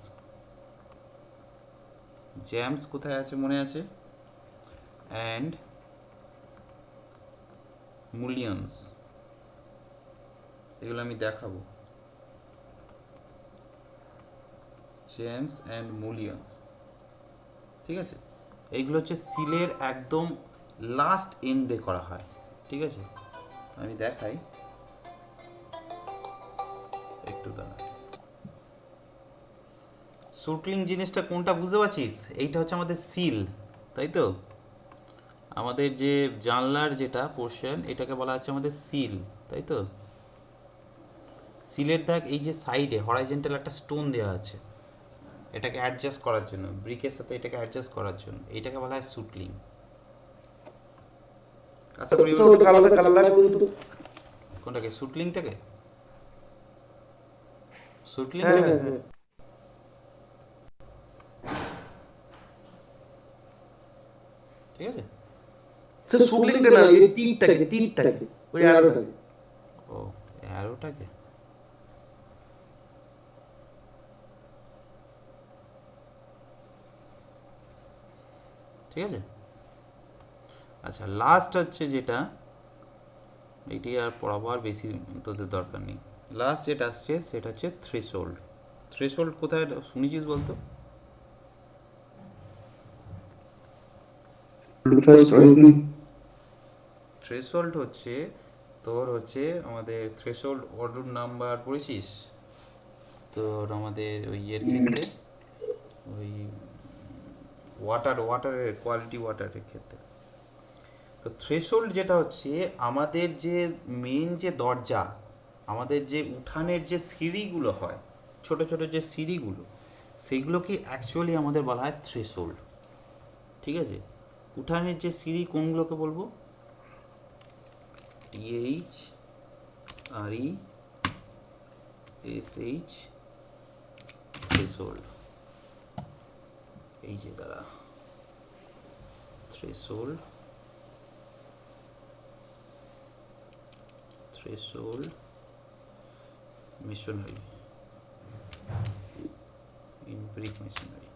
jams কোথায় আছে মনে আছে, and mullions, এগুলো আমি দেখাবো, জেমস অ্যান্ড মুলিয়ন্স, ঠিক আছে। এইগুলো হচ্ছে সিলের একদম লাস্ট এন্ডে করা হয়, ঠিক আছে? আমি দেখাই একটু, দাঁড়া। সুটলিং জিনিসটা কোনটা বুঝতে পারছিস? এইটা হচ্ছে আমাদের সিল, তাই তো? আমাদের যে জানলার যেটা পোর্শন, এটাকে বলা হচ্ছে আমাদের সিল, তাই তো? সিলের দেখ এই যে সাইডে হরাইজন্টাল একটা স্টোন দেওয়া আছে, এটাকে অ্যাডজাস্ট করার জন্য, ব্রিকের সাথে এটাকে অ্যাডজাস্ট করার জন্য, এইটাকে বলা হয় সুটলিং। আশা করি তো ওটা আলাদা কালার লাগবে কিন্তু। কোনটাকে? সুটলিংটাকে? হ্যাঁ সুটলিংটাকে হ্যাঁ হ্যাঁ, ঠিক আছে। সে সুগলিংটা না, এই তীরটাকে ওই অ্যারোটাকে। ও, অ্যারোটাকে। ঠিক আছে। আচ্ছা, লাস্ট হচ্ছে যেটা, এটি আর পড়াবো, আর বেশি তোদের দরকার নেই। লাস্ট যেটা আসছে সেটা হচ্ছে থ্রেশহোল্ড। থ্রেশহোল্ড কোথায় শুনেছিস বলতো? থ্রেশহোল্ড হচ্ছে তোর হচ্ছে আমাদের থ্রেশহোল্ড অর্ডার নাম্বার পড়েছিস তোর, আমাদের ওই ইয়ের ক্ষেত্রে, ওই ওয়াটারের কোয়ালিটি ওয়াটারের ক্ষেত্রে। তো থ্রেশহোল্ড যেটা হচ্ছে আমাদের যে মেন যে দরজা, আমাদের যে উঠানের যে সিঁড়িগুলো হয়, ছোট ছোট যে সিঁড়িগুলো, সেগুলোকে অ্যাকচুয়ালি আমাদের বলা হয় থ্রেশহোল্ড, ঠিক আছে? উঠানের যে সিঁড়ি কোনগুলোকে বলবো? TH RE SH, threshold. এই যে দ্বারা threshold, threshold masonry, in brick masonry.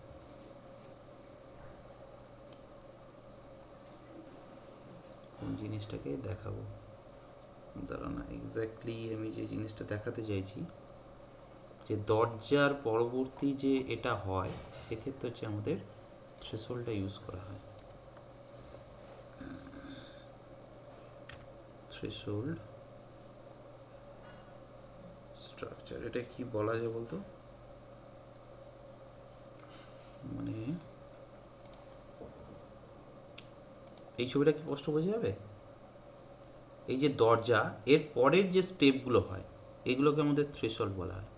কোন জিনিসটাকে দেখাবো, দাঁড়া না, এক্স্যাক্টলি আমি যে জিনিসটা দেখাতে চাইছি, যে দরজার পরবর্তী যে এটা হয়, সেক্ষেত্রে হচ্ছে আমাদের থ্রেশহোল্ডটা ইউজ করা হয়। থ্রেশহোল্ড স্ট্রাকচার, এটা কি বলা যায় বলতো? মানে এই ছবিটা কি স্পষ্ট বোঝা যাবে? এই যে দরজা, এর পরের যে স্টেপগুলো হয়, এগুলোকে আমাদের থ্রেশহোল্ড বলা হয়।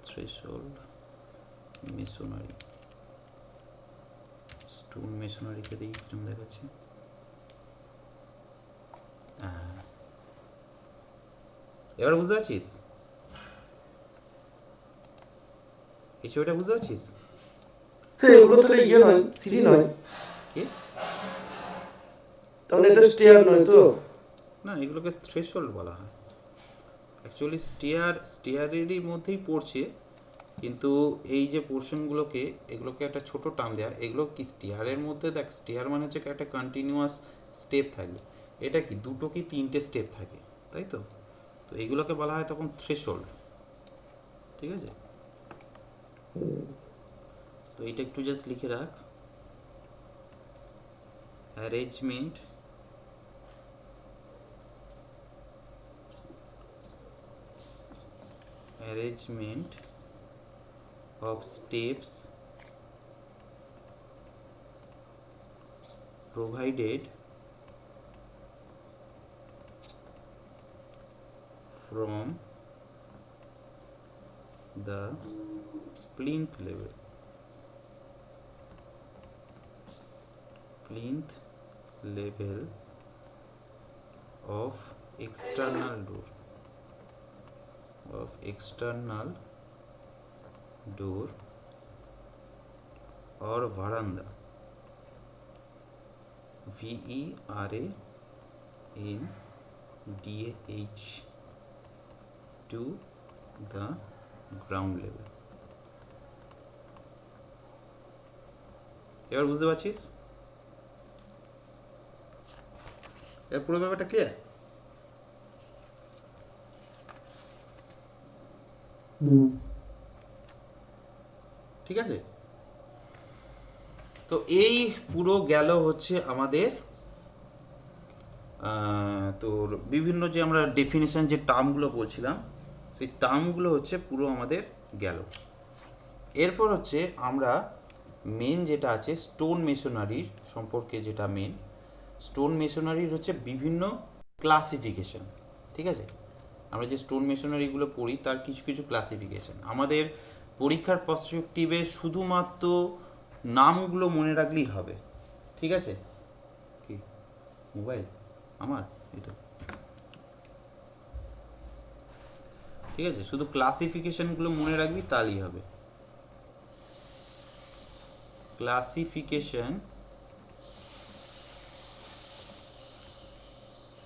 থ্রেশহোল্ড মেশনারি, স্টোন মেশনারিতে দেখি কিরকম দেখাচ্ছে। এবার বুঝতে পারছিস? এই ছবিটা বুঝতে পারছিস? সে এগুলো তাহলে ইয়ে নয়, সিঁড়ি নয়, কি তাহলে এটা স্টেয়ার নয় তো? না, এগুলোকে থ্রেশহোল্ড বলা হয়। অ্যাকচুয়ালি স্টেয়ারেরই মধ্যেই পড়ছে, কিন্তু এই যে পোর্শনগুলোকে, এগুলোকে একটা ছোট টার্ম দেওয়া, এগুলো কি স্টেয়ারের মধ্যে, দেখ স্টেয়ার মানে হচ্ছে একটা কন্টিনিউয়াস স্টেপ থাকবে, এটা কি দুটো কি তিনটে স্টেপ থাকে, তাই তো? তো এইগুলোকে বলা হয় তখন থ্রেশহোল্ড, ঠিক আছে? তো এইটা একটু জাস্ট লিখে রাখ, arrangement of steps provided from the plinth level of external door or veranda, VERANDAH, to the ground level. এবার বুঝতে পারছিস? এর পুরো ব্যাপারটা ক্লিয়ার? ঠিক আছে। তো এই পুরো গেল হচ্ছে আমাদের তোর বিভিন্ন যে আমরা ডেফিনেশন যে টার্মগুলো বলছিলাম সেই টার্মগুলো হচ্ছে পুরো আমাদের গেল। এরপর হচ্ছে আমরা মেন যেটা আছে স্টোন মেশনারির সম্পর্কে, যেটা মেন স্টোন মেশনারির হচ্ছে বিভিন্ন ক্লাসিফিকেশন। ঠিক আছে, আমরা যে স্টোন মেশনারিগুলো পড়ি তার কিছু কিছু ক্লাসিফিকেশন আমাদের পরীক্ষার পার্সপেক্টিভে শুধুমাত্র নামগুলো মনে রাখলেই হবে। ঠিক আছে, কি মোবাইল আমার এই তো, ঠিক আছে, শুধু ক্লাসিফিকেশনগুলো মনে রাখবি তাহলেই হবে। ক্লাসিফিকেশন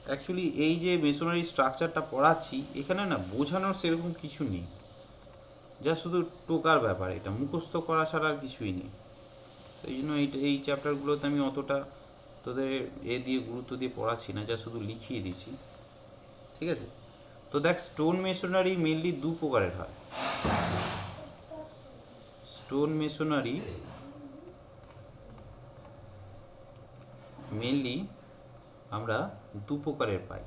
অ্যাকচুয়ালি এই যে মেশনারি স্ট্রাকচারটা পড়াচ্ছি এখানে না বোঝানোর সেরকম কিছু নেই, যা শুধু টোকার ব্যাপার, এটা মুখস্থ করা ছাড়া আর কিছুই নেই। সেই জন্য এই চ্যাপ্টারগুলোতে আমি অতটা তোদের দিয়ে গুরুত্ব দিয়ে পড়াচ্ছি না, যা শুধু লিখিয়ে দিচ্ছি। ঠিক আছে, তো দেখ স্টোন মেশনারি মেনলি দু প্রকারের হয়। স্টোন মেশনারি মেনলি আমরা দু প্রকারের পাই।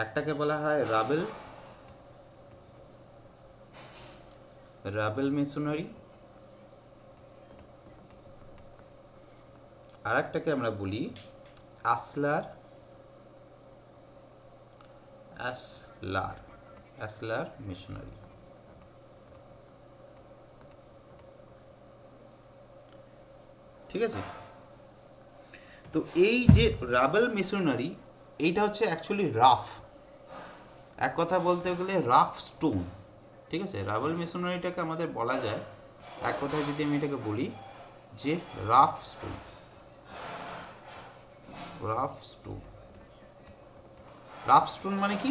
একটাকে বলা হয় রাবেল মেশনারি, আর একটাকে আমরা বলি অ্যাসলার মেশনারি। ঠিক আছে, তো এই যে রাবেল মেশনারি এইটা হচ্ছে অ্যাকচুয়ালি রাফ, এক কথা বলতে গেলে রাফ স্টোন। ঠিক আছে, রাবেল মেশনারিটাকে আমাদের বলা যায় এক কথায় যদি আমি এটাকে বলি যে রাফ স্টোন। রাফ স্টোন মানে কি,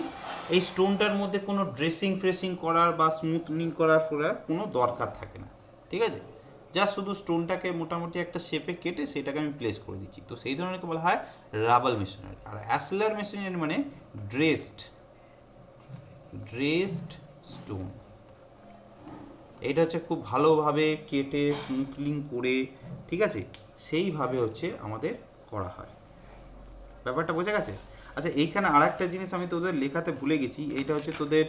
এই স্টোনটার মধ্যে কোনো ড্রেসিং করার বা স্মুথনিং করার কোনো দরকার থাকে না। ঠিক আছে, যা শুধু স্টোনটাকে মোটামুটি একটা শেপে কেটে সেটাকে আমি প্লেস করে দিচ্ছি, তো সেই ধরনেরকে বলা হয় রাবেল মেশনারি। আর অ্যাসলার মেশনারি মানে ড্রেসড স্টোন। এইটা হচ্ছে খুব ভালোভাবে কেটে স্মুথনিং করে, ঠিক আছে, সেইভাবে হচ্ছে আমাদের করা হয়। ব্যাপারটা বোঝা গেছে? আচ্ছা, এইখানে আর একটা জিনিস আমি তোদের লেখাতে ভুলে গেছি, এইটা হচ্ছে তোদের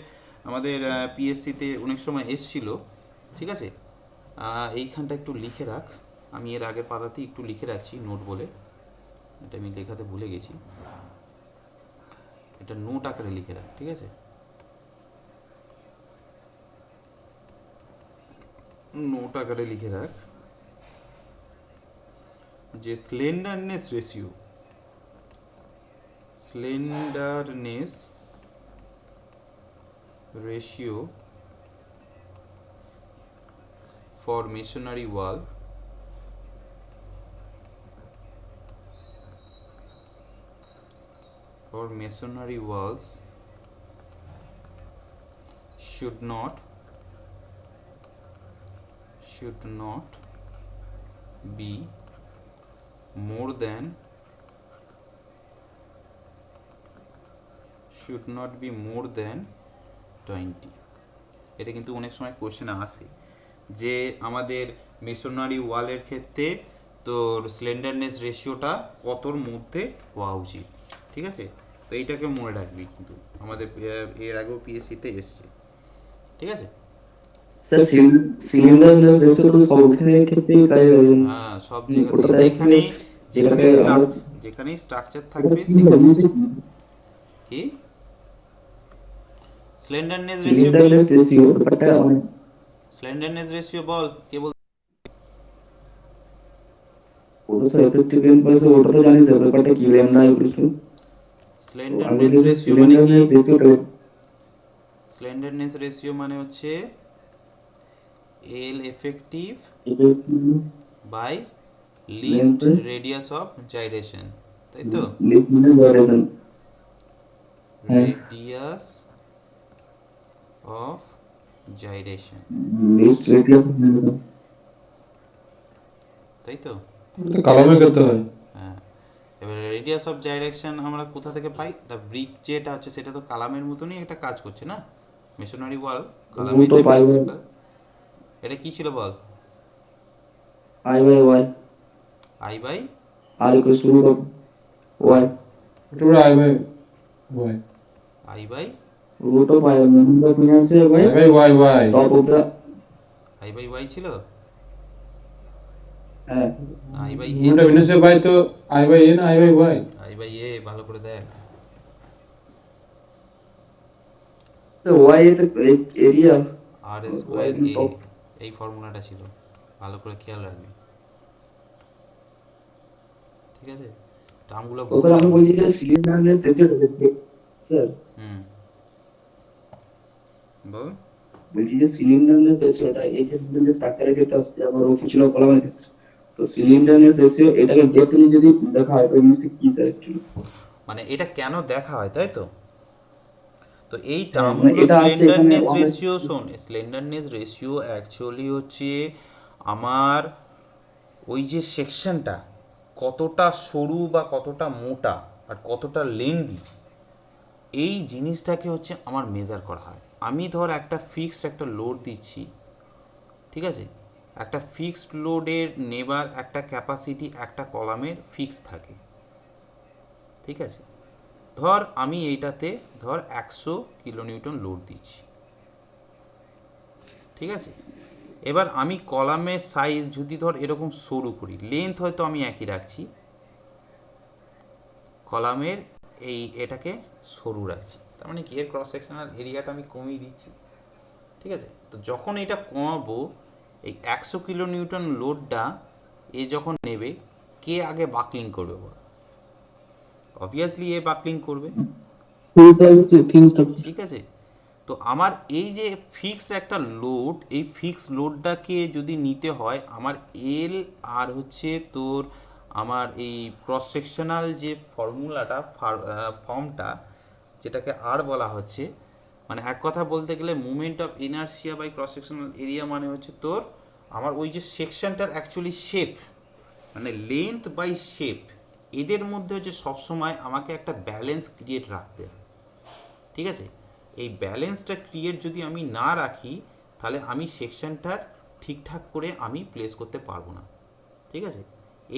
আমাদের পিএসসিতে অনেক সময় এসছিল। ঠিক আছে, এইখানটা একটু লিখে রাখ, আমি এর আগের পাতাতেই একটু লিখে রাখছি নোট বলে, এটা আমি লেখাতে ভুলে গেছি, এটা নোট আকারে লিখে রাখ। ঠিক আছে, নোট আকারে লিখে রাখ যে স্লেন্ডারনেস ratio for masonry wall walls should not be more than 20। এটা কিন্তু অনেক সময় কোশ্চেনে আসে যে আমাদের মেসোনারি ওয়ালের ক্ষেত্রে তোর স্লেন্ডারনেস রেশিওটা কতর মধ্যে হওয়া উচিত। ঠিক আছে, তো এইটাকে মনে রাখবি, কিন্তু আমাদের এর আগেও পিএসসিতে এসছে। ঠিক আছে, স্যার সিলিন্ডারনেস রেশিও সব ক্ষেত্রেই কাজে লাগে। হ্যাঁ সব জায়গাতে যেখানেই স্ট্রাকচার থাকবে কি স্লেন্ডারনেস রেশিও বল, কে বল? ওটা স্যার এফেক্টিভ এমপ্লয়িজ ওটা তো জানি স্যার, ব্যাপারটা কি lambda equals to slenderness ratio মানে হচ্ছে L effective by least radius of gyration, তাই তো? রেডিয়াস অফ জাইরেশন, তাই তো? কলমে করতে হয়। হ্যাঁ, এবার রেডিয়াস অফ জাইরেশন আমরা কোথা থেকে পাই? দ্য ব্রিক যেটা হচ্ছে সেটা তো কালামের মতনই একটা কাজ করছে না, মেশনারি ওয়াল কালামের যে প্রিন্সিপাল। এটা কি ছিল বল? I by Y. I by R equals to root of Y, এটা পুরো I by Y, I by root of Y মিনান্সিয়াল by I by Y Y, top of the, I by Y ছিল, হ্যাঁ I by A, রুটটা বিনাশে by তো I by A না I by Y, I by A ভালো করে দেখ। ওয়াই এর এরিয়া আর স্কোয়ার Y এ, top. এই ফর্মুলাটা ছিল, ভালো করে খেয়াল রাখবি, ঠিক আছে? টার্মগুলো তো স্যার আমি বলছি যে সিলিন্ডারের রেশিও স্যার, হুম, বল। বলছি যে সিলিন্ডারের রেশিওটা এই যে স্ট্রাকচারের ক্ষেত্রে আসছে আবার ও কিছু কলামের ক্ষেত্রে, তো সিলিন্ডারের রেশিও এটাকে ডেপথ যদি দেখা হয় তো জিনিসটা কি স্যার অ্যাকচুয়ালি? মানে এটা কেন দেখা হয় তাই তো? তো এই মানে টার্মগুলো এটা আছে এখানে স্লেন্ডারনেস 1/3 রেশিও, শোন, স্লেন্ডারনেস রেশিও অ্যাকচুয়ালি হচ্ছে আমার ওই যে সেকশনটা কতটা সরু বা কতটা মোটা আর কতটা লেন্দি, এই জিনিসটাকে হচ্ছে আমার মেজার করা হয়। আমি ধর একটা ফিক্সড একটা লোড দিচ্ছি, ঠিক আছে? একটা ফিক্সড লোডের নেবার একটা ক্যাপাসিটি একটা কলামের ফিক্স থাকে, ঠিক আছে? ধর আমি এইটাতে ধর 100 কিলোনিউটন লোড দিচ্ছি, ঠিক আছে? এবার আমি কলামের সাইজ যদি ধর এরকম সরু করি, লেন্থ হয়তো আমি একই রাখছি, কলামের এটাকে সরু রাখছি, তার মানে কি এর ক্রস সেকশনাল এরিয়াটা আমি কমিয়ে দিচ্ছি, ঠিক আছে? তো যখন এটা কমাবো, এই 100 কিলো নিউটন লোডটা এ যখন নেবে, কে আগে বাকলিং করবে বল? অবভিয়াসলি এ বাকলিং করবে, ঠিক আছে? তো আমার এই যে ফিক্স একটা লোড, এই ফিক্স লোডটাকে যদি নিতে হয় আমার এল আর হচ্ছে তোর আমার এই ক্রস সেকশনাল যে ফর্মুলাটা ফর্মটা যেটাকে আর বলা হচ্ছে, মানে এক কথা বলতে গেলে movement of inertia by cross sectional area মানে হচ্ছে তোর আমার ওই যে সেকশনটার অ্যাকচুয়ালি শেপ, মানে লেন্থ বাই শেপ, এদের মধ্যে হচ্ছে সবসময় আমাকে একটা ব্যালেন্স ক্রিয়েট রাখতে হয়, ঠিক আছে? এই ব্যালেন্সটা ক্রিয়েট যদি আমি না রাখি তাহলে আমি সেকশনটার ঠিকঠাক করে আমি প্লেস করতে পারবো না, ঠিক আছে?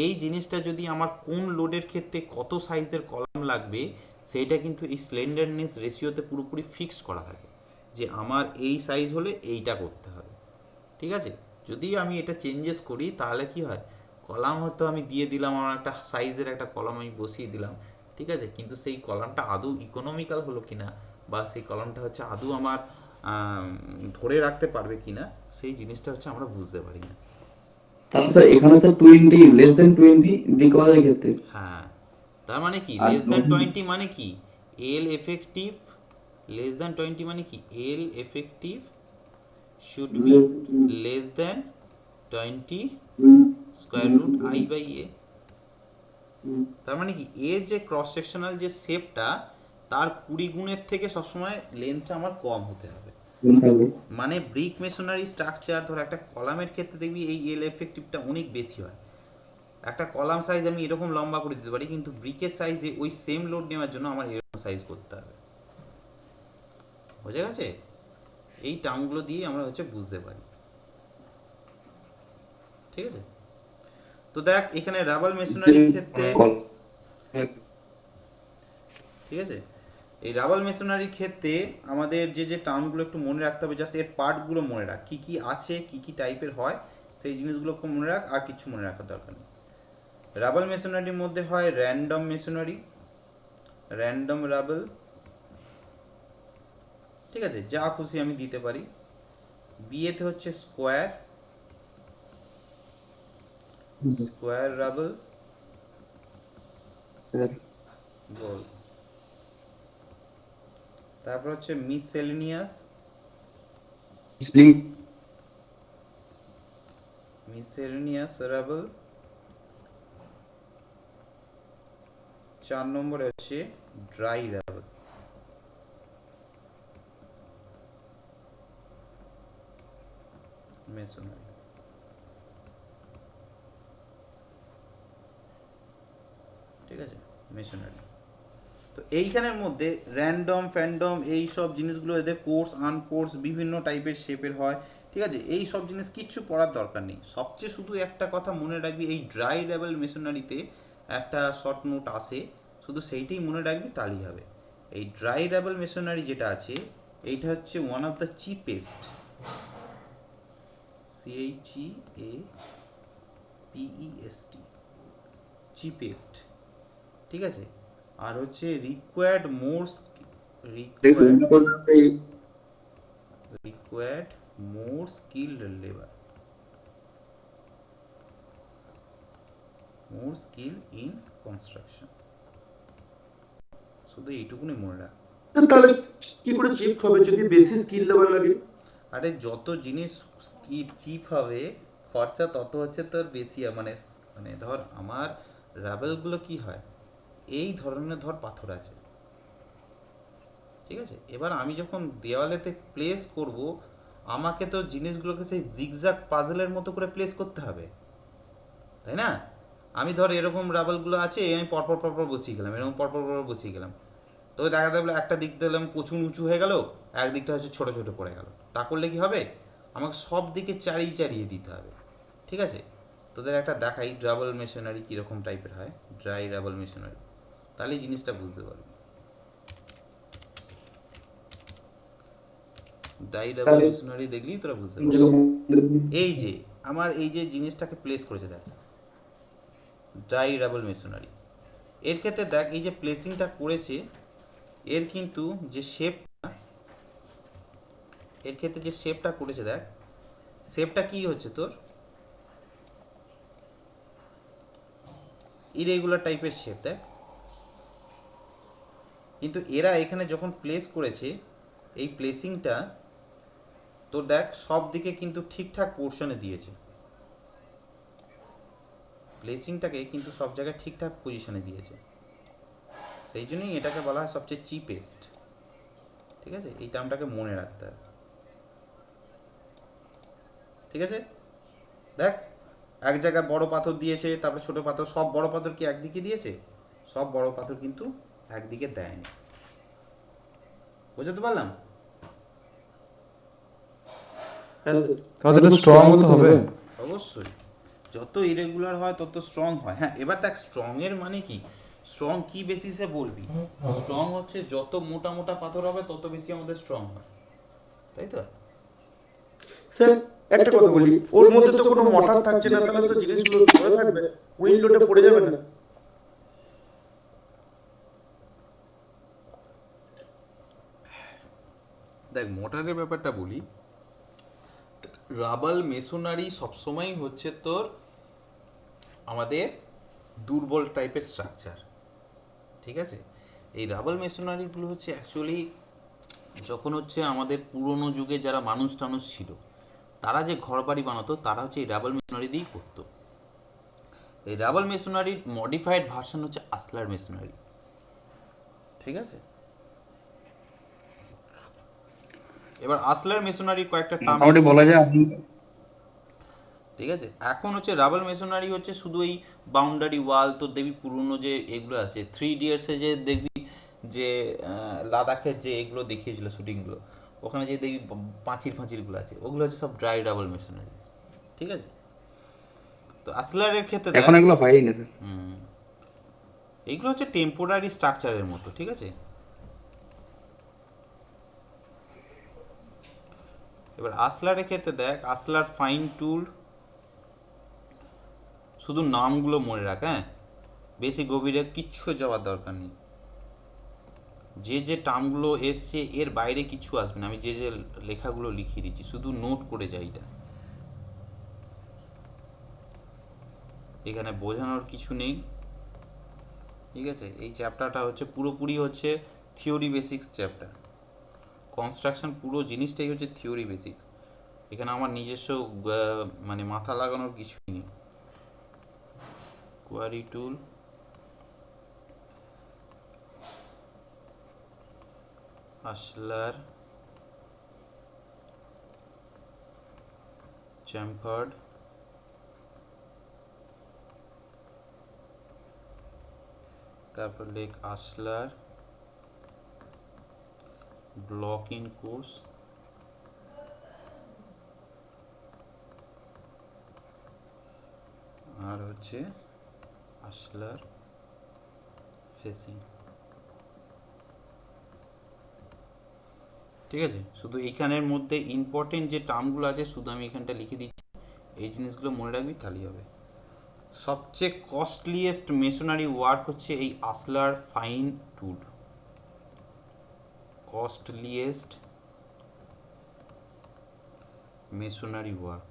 এই জিনিসটা যদি আমার কোন লোডের ক্ষেত্রে কত সাইজের কলাম লাগবে সেইটা কিন্তু এই স্লেন্ডারনেস রেশিওতে পুরোপুরি ফিক্সড করা থাকে, যে আমার এই সাইজ হলে এইটা করতে হবে, ঠিক আছে? যদি আমি এটা চেঞ্জেস করি তাহলে কি হয়, কলাম হয়তো আমি দিয়ে দিলাম, আমার একটা সাইজের একটা কলাম আমি বসিয়ে দিলাম, ঠিক আছে? কিন্তু সেই কলামটা আদৌ ইকোনমিক্যাল হলো কিনা বা সেই কলামটা হচ্ছে আদৌ আমার ধরে রাখতে পারবে কিনা, সেই জিনিসটা হচ্ছে আমরা বুঝতে পারি না। তাহলে স্যার এখানে স্যার 20 লেস দেন 20 বিকজের ক্ষেত্রে, হ্যাঁ, তার মানে কি আর লেস দ্যান 20 মানে কি এল এফেক্টিভ, লেস দ্যান 20 মানে কি L effective should be less than 20 square root I by A. তার মানে কি এর যে ক্রস সেকশনাল যে শেপটা তার 20 গুণের থেকে সবসময় লেন্থটা আমার কম হতে হবে। মানে ব্রিক মেশনারি স্ট্রাকচার ধর একটা কলামের ক্ষেত্রে দেখবি এই এল এফেক্টিভটা অনেক বেশি হয়। একটা কলাম সাইজ আমি এরকম লম্বা করে দিতে পারি, কিন্তু ব্রিকের সাইজে ওই সেম লোড নেওয়ার জন্য আমার এরকম সাইজ করতে হবে। বোঝা গেছে? এই টার্মগুলো দিয়ে আমরা হচ্ছে বুঝতে পারি, ঠিক আছে? তো দেখ এখানে রাবাল মেশনারির ক্ষেত্রে, ঠিক আছে, এই রাবাল মেশনারির ক্ষেত্রে আমাদের যে যে টার্মগুলো একটু মনে রাখতে হবে, জাস্ট এর পার্টগুলো মনে রাখ, কী কী আছে, কী কী টাইপের হয়, সেই জিনিসগুলো মনে রাখ, আর কিছু মনে রাখার দরকার নেই। রাবাল মেশনারির মধ্যে হয় র্যান্ডম মেশনারি, র্যান্ডম রাবাল, ঠিক আছে, যা খুশি আমি দিতে পারি। বিয়েতে হচ্ছে স্কোয়ার, স্কোয়ার রাবাল, বল। তারপর হচ্ছে মিসেলেনিয়াস, মিসেলেনিয়াস রাবাল। 4 নম্বরে হচ্ছে ড্রাই রাবাল। মেশনারি, ঠিক আছে, মেশনারি। তো এইখানের মধ্যে র্যান্ডম ফ্যান্ডম এই সব জিনিসগুলো এদের কোর্স আনকোর্স বিভিন্ন টাইপের শেপের হয়, ঠিক আছে, এই সব জিনিস কিচ্ছু পড়ার দরকার নেই। সবচেয়ে শুধু একটা কথা মনে রাখবি, এই ড্রাই লেভেল মেশিনারিতে একটা শর্ট নোট আসে, শুধু সেইটাই মনে রাখবি, তাহলেই হবে। এই ড্রাই লেভেল মেশিনারি যেটা আছে, এইটা হচ্ছে one of the cheapest, CHEAPEST, cheapest, ঠিক আছে। আর হচ্ছে required more skilled labour, more skill in construction, শুধু এইটুকুনি মনে রাখ। তাহলে কি করে চিপ হবে যদি বেশি স্কিল লেভেল লাগে? আরে যত জিনিস চিপ হবে, খরচা তত হচ্ছে তোর বেশি, মানে মানে ধর আমার রাবেলগুলো কি হয়, এই ধরনের ধর পাথর আছে, ঠিক আছে। এবার আমি যখন দেওয়ালেতে প্লেস করব, আমাকে তো জিনিসগুলোকে সেই জিগজ্যাগ পাজলের মতো করে প্লেস করতে হবে, তাই না? আমি ধর এরকম রাবেলগুলো আছে, আমি পরপর পরপর বসিয়ে গেলাম, এরকম পরপর পরপর বসিয়ে গেলাম, তো দেখা যাবে একটা দিক দিলাম প্রচুর উঁচু হয়ে গেল, একদিকটা হচ্ছে ছোটো ছোটো পড়ে গেল। তা করলে কি হবে, আমাকে সব দিকে চারিয়ে চারিয়ে দিতে হবে, ঠিক আছে। তোদের একটা দেখাই ডাবল মেশিনারি কীরকম টাইপের হয়, ড্রাই ডাবল মেশিনারি, তাহলেই জিনিসটা বুঝতে পারবি। ড্রাই ডাবল মেশিনারি দেখলেই তোরা বুঝতে পারবি। এই যে আমার এই যে জিনিসটাকে প্লেস করেছে দেখ, ড্রাই ডাবল মেশিনারি, এর ক্ষেত্রে দেখ এই যে প্লেসিংটা করেছে, এর কিন্তু যে শেপটা, এর ক্ষেত্রে যে শেপটা করেছে দেখ, শেপটা কি হচ্ছে তোর ইরেগুলার টাইপের শেপ দেখ। কিন্তু এরা এখানে যখন প্লেস করেছে, এই প্লেসিংটা তোর দেখ সব দিকে কিন্তু ঠিকঠাক পোর্শনে দিয়েছে, প্লেসিংটাকে কিন্তু সব জায়গায় ঠিকঠাক পজিশনে দিয়েছে, সেই জন্যই এটাকে বলা হয় সবচেয়ে চিপেস্ট, ঠিক আছে। এই টার্মটাকে মনে রাখতে হবে, ঠিক আছে। দেখ এক জায়গায় বড় পাথর দিয়েছে, তারপরে ছোট পাথর, সব বড় পাথর কি একদিকে দিয়েছে? সব বড় পাথর কিন্তু একদিকে দেয়নি, বুঝতে পারলাম? হ্যাঁ তাহলে তো স্ট্রং হতে হবে। অবশ্যই, যত ইরেগুলার হয় তত স্ট্রং হয়। হ্যাঁ, এবার দেখ স্ট্রং এর মানে কি, স্ট্রং কি বেসিসে বলবি? স্ট্রং হচ্ছে যত মোটা মোটা পাথর হবে তত বেশি আমাদের স্ট্রং হয়, তাই তো? স্যার, একটা কথা বলি, ওর মধ্যে তো কোনো মোটর থাকছে না, তাহলে স্যার জিনিসগুলো ধরে থাকবে, উইন্ডোটা পড়ে যাবে না? দেখ মোটরের ব্যাপারটা বলি, রাবাল মেশনারি সবসময়ই হচ্ছে তোর আমাদের দুর্বল টাইপের স্ট্রাকচার, ঠিক আছে। এই রাবাল মেশনারিগুলো হচ্ছে অ্যাকচুয়ালি যখন হচ্ছে আমাদের পুরনো যুগে যারা মানুষ টানুষ ছিল, তারা যে ঘর বাড়ি বানাতো, তারা হচ্ছে এই রাবাল মেশনারি দিয়েই করতো। এই রাবাল মেশনারির মডিফাইড ভার্সন হচ্ছে আসলার মেশনারি, ঠিক আছে। এবার আসলার মেশনারি কয়েকটা টার্ম, মোটামুটি বলা যায় ঠিক আছে। এখন হচ্ছে রাবাল মেশনারি হচ্ছে শুধু এই বাউন্ডারি ওয়াল, তো দেখবি পুরনো যে এগুলো আছে 3 ইডিয়টসে যে দেখবি যে লাদাখের যে এগুলো দেখিয়েছিল শুটিংগুলো, ওখানে যে দেখবি পাঁচির ফাঁচিরগুলো আছে, ওগুলো হচ্ছে সব ড্রাই রাবাল মেশনারি, ঠিক আছে। তো আসলারের ক্ষেত্রে দেখ, এখন এগুলো হয়ই না স্যার। এইগুলো হচ্ছে টেম্পোরারি স্ট্রাকচারের মতো, ঠিক আছে। এবার আসলারের ক্ষেত্রে দেখ, আসলার ফাইন টুল, শুধু নামগুলো মনে রাখ, হ্যাঁ, বেশি গভীরে কিচ্ছু যাওয়ার দরকার নেই। যে যে টার্মগুলো এসছে এর বাইরে কিছু আসবে না, আমি যে যে লেখাগুলো লিখিয়ে দিচ্ছি শুধু নোট করে যাই, এটা এখানে বোঝানোর কিছু নেই, ঠিক আছে। এই চ্যাপ্টারটা হচ্ছে পুরোপুরি হচ্ছে থিওরি বেসিক্স চ্যাপ্টার, কনস্ট্রাকশন পুরো জিনিসটাই হচ্ছে থিওরি বেসিক্স, এখানে আমার নিজস্ব মানে মাথা লাগানোর কিছুই নেই। কোয়ারি টুল, আসলার, চ্যামফার্ড, তারপর lake ashlar, block in course, আর হচ্ছে আসলার ফেসিং। ঠিক আছে, শুধু এইখানের মধ্যে ইম্পর্টেন্ট যে টার্মগুলো আছে শুধু আমি এখানটা লিখে দিচ্ছি, এই জিনিসগুলো মনে রাখবি তাহলেই হবে। সবচেয়ে কস্টলিয়েস্ট মেশনারি ওয়ার্ক হচ্ছে এই ashlar fine tool. Costliest masonry work.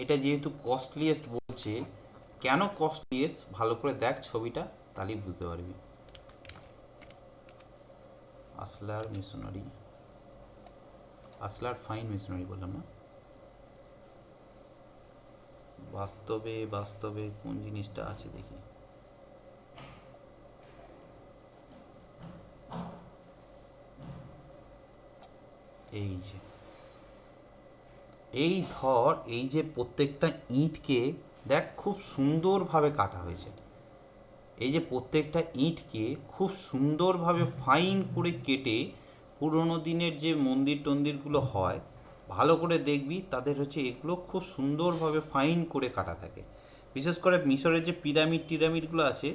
এটা যেহেতু কস্টলিয়েস্ট বলছে, কেন কস্টলিয়েস্ট ভালো করে দেখ ছবিটা, তাহলেই বুঝতে পারবি। আসলার মেশনারি, আসলার ফাইন মেশনারি বললাম না। বাস্তবে বাস্তবে কোন জিনিসটা আছে দেখি। এই যে এই ধর, এই যে প্রত্যেকটা ইঁটকে দেখ খুব সুন্দরভাবে কাটা হয়েছে। এই যে প্রত্যেকটা ইঁটকে খুব সুন্দরভাবে ফাইন করে কেটে, পুরোনো দিনের যে মন্দির টন্দিরগুলো হয় ভালো করে দেখবি তাদের হচ্ছে এগুলো খুব সুন্দরভাবে ফাইন করে কাটা থাকে। বিশেষ করে মিশরের যে পিরামিড টিরামিডগুলো আছে,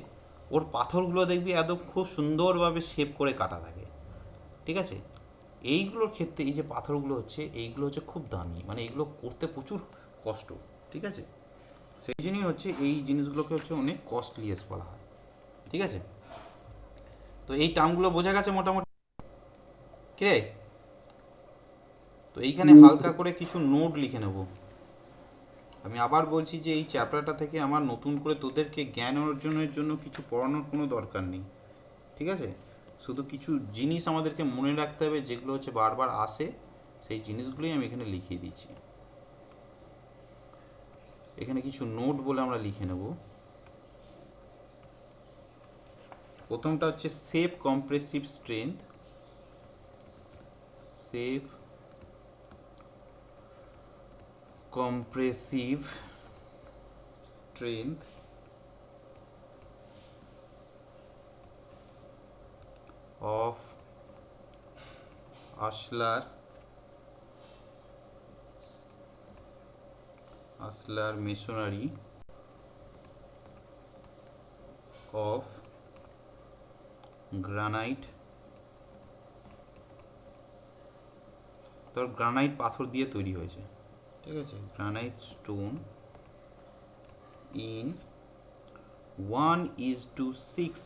ওর পাথরগুলো দেখবি একদম খুব সুন্দরভাবে শেপ করে কাটা থাকে। ঠিক আছে, এইগুলোর ক্ষেত্রে এই যে পাথরগুলো হচ্ছে এইগুলো হচ্ছে খুব দামি, মানে এইগুলো করতে প্রচুর কষ্ট। ঠিক আছে, সেই জন্যই হচ্ছে এই জিনিসগুলোকে হচ্ছে অনেক কস্টলিয়েস্ট বলা হয়। ঠিক আছে, তো এই টার্মগুলো বোঝা গেছে মোটামুটি। কে, তো এইখানে হালকা করে কিছু নোট লিখে নেব। আমি আবার বলছি যে এই চ্যাপ্টারটা থেকে আমার নতুন করে তোদেরকে জ্ঞান অর্জনের জন্য কিছু পড়ানোর কোনো দরকার নেই। ঠিক আছে, শুধু কিছু জিনিস আমাদেরকে মনে রাখতে হবে যেগুলো হচ্ছে বারবার আসে, সেই জিনিসগুলোই আমি এখানে লিখিয়ে দিচ্ছি। এখানে কিছু নোট বলে আমরা লিখে নেব। প্রথমটা হচ্ছে safe compressive strength. Safe compressive strength of ashlar masonry of granite। তোর গ্রানাইট পাথর দিয়ে তৈরি হয়েছে। ঠিক আছে, granite stone in 1:6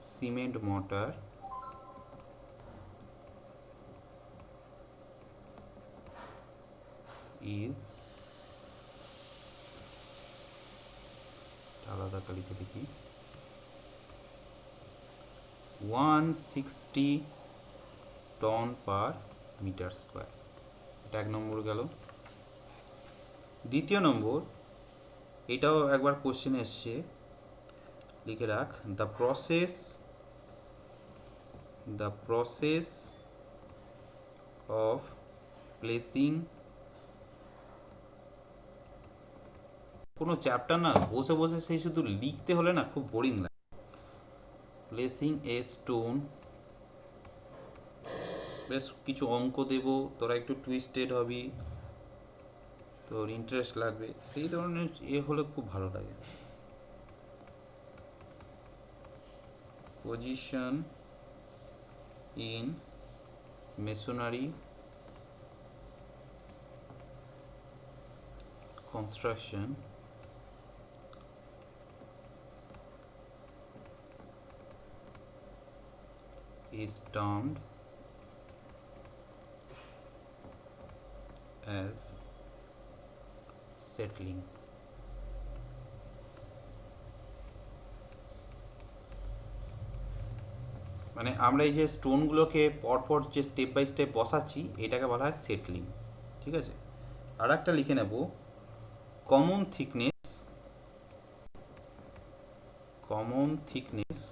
cement mortar is আলাদা কালিতে লিখি 160 টন পার মিটার স্কোয়ার। এটা এক নম্বর গেল। দ্বিতীয় নম্বর, এটাও একবার কোশ্চেন এসছে, লিখে রাখ, দ্য প্রসেস অফ প্লেসিং। কোনো চ্যাপ্টার না বসে বসে সেই শুধু লিখতে হলে না খুব বোরিং লাগে। প্লেসিং এ স্টোন, বেশ কিছু অঙ্ক দেব, তোরা একটু টুইস্টেড হবি, তোর ইন্টারেস্ট লাগবে, সেই ধরনের হলে খুব ভালো লাগে। Position in masonry construction is termed as settling। মানে আমরা এই যে স্টোনগুলোকে পরপর যে স্টেপ বাই স্টেপ বসাচ্ছি এটাকে বলা হয় সেটলিং। ঠিক আছে, আর একটা লিখে নেব, common thickness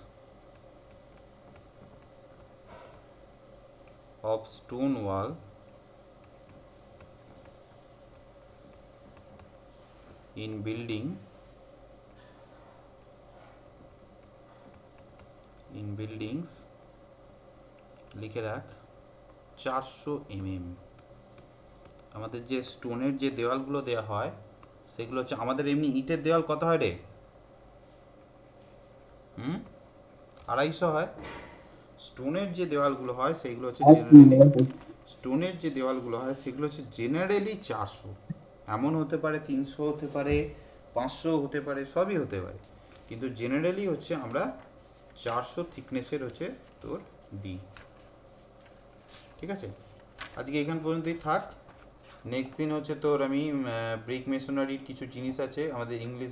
of stone wall in buildings লিখে রাখ 400 mm। আমাদের যে স্টোনের যে দেওয়ালগুলো দেওয়া হয় সেগুলো হচ্ছে আমাদের এমনি ইটের দেওয়াল কত হয় রে? 250 হয়। স্টোনের যে দেওয়ালগুলো হয় সেইগুলো হচ্ছে জেনারেলি 400। এমন হতে পারে 300 হতে পারে, 500 হতে পারে, সবই হতে পারে, কিন্তু জেনারেলি হচ্ছে আমরা 400 থিকনেসের হচ্ছে তোর দিই। ঠিক আছে, আজকে এখান পর্যন্তই থাক। নেক্সট দিন হচ্ছে তোর আমি ব্রিক মেশনারির কিছু জিনিস আছে আমাদের ইংলিশ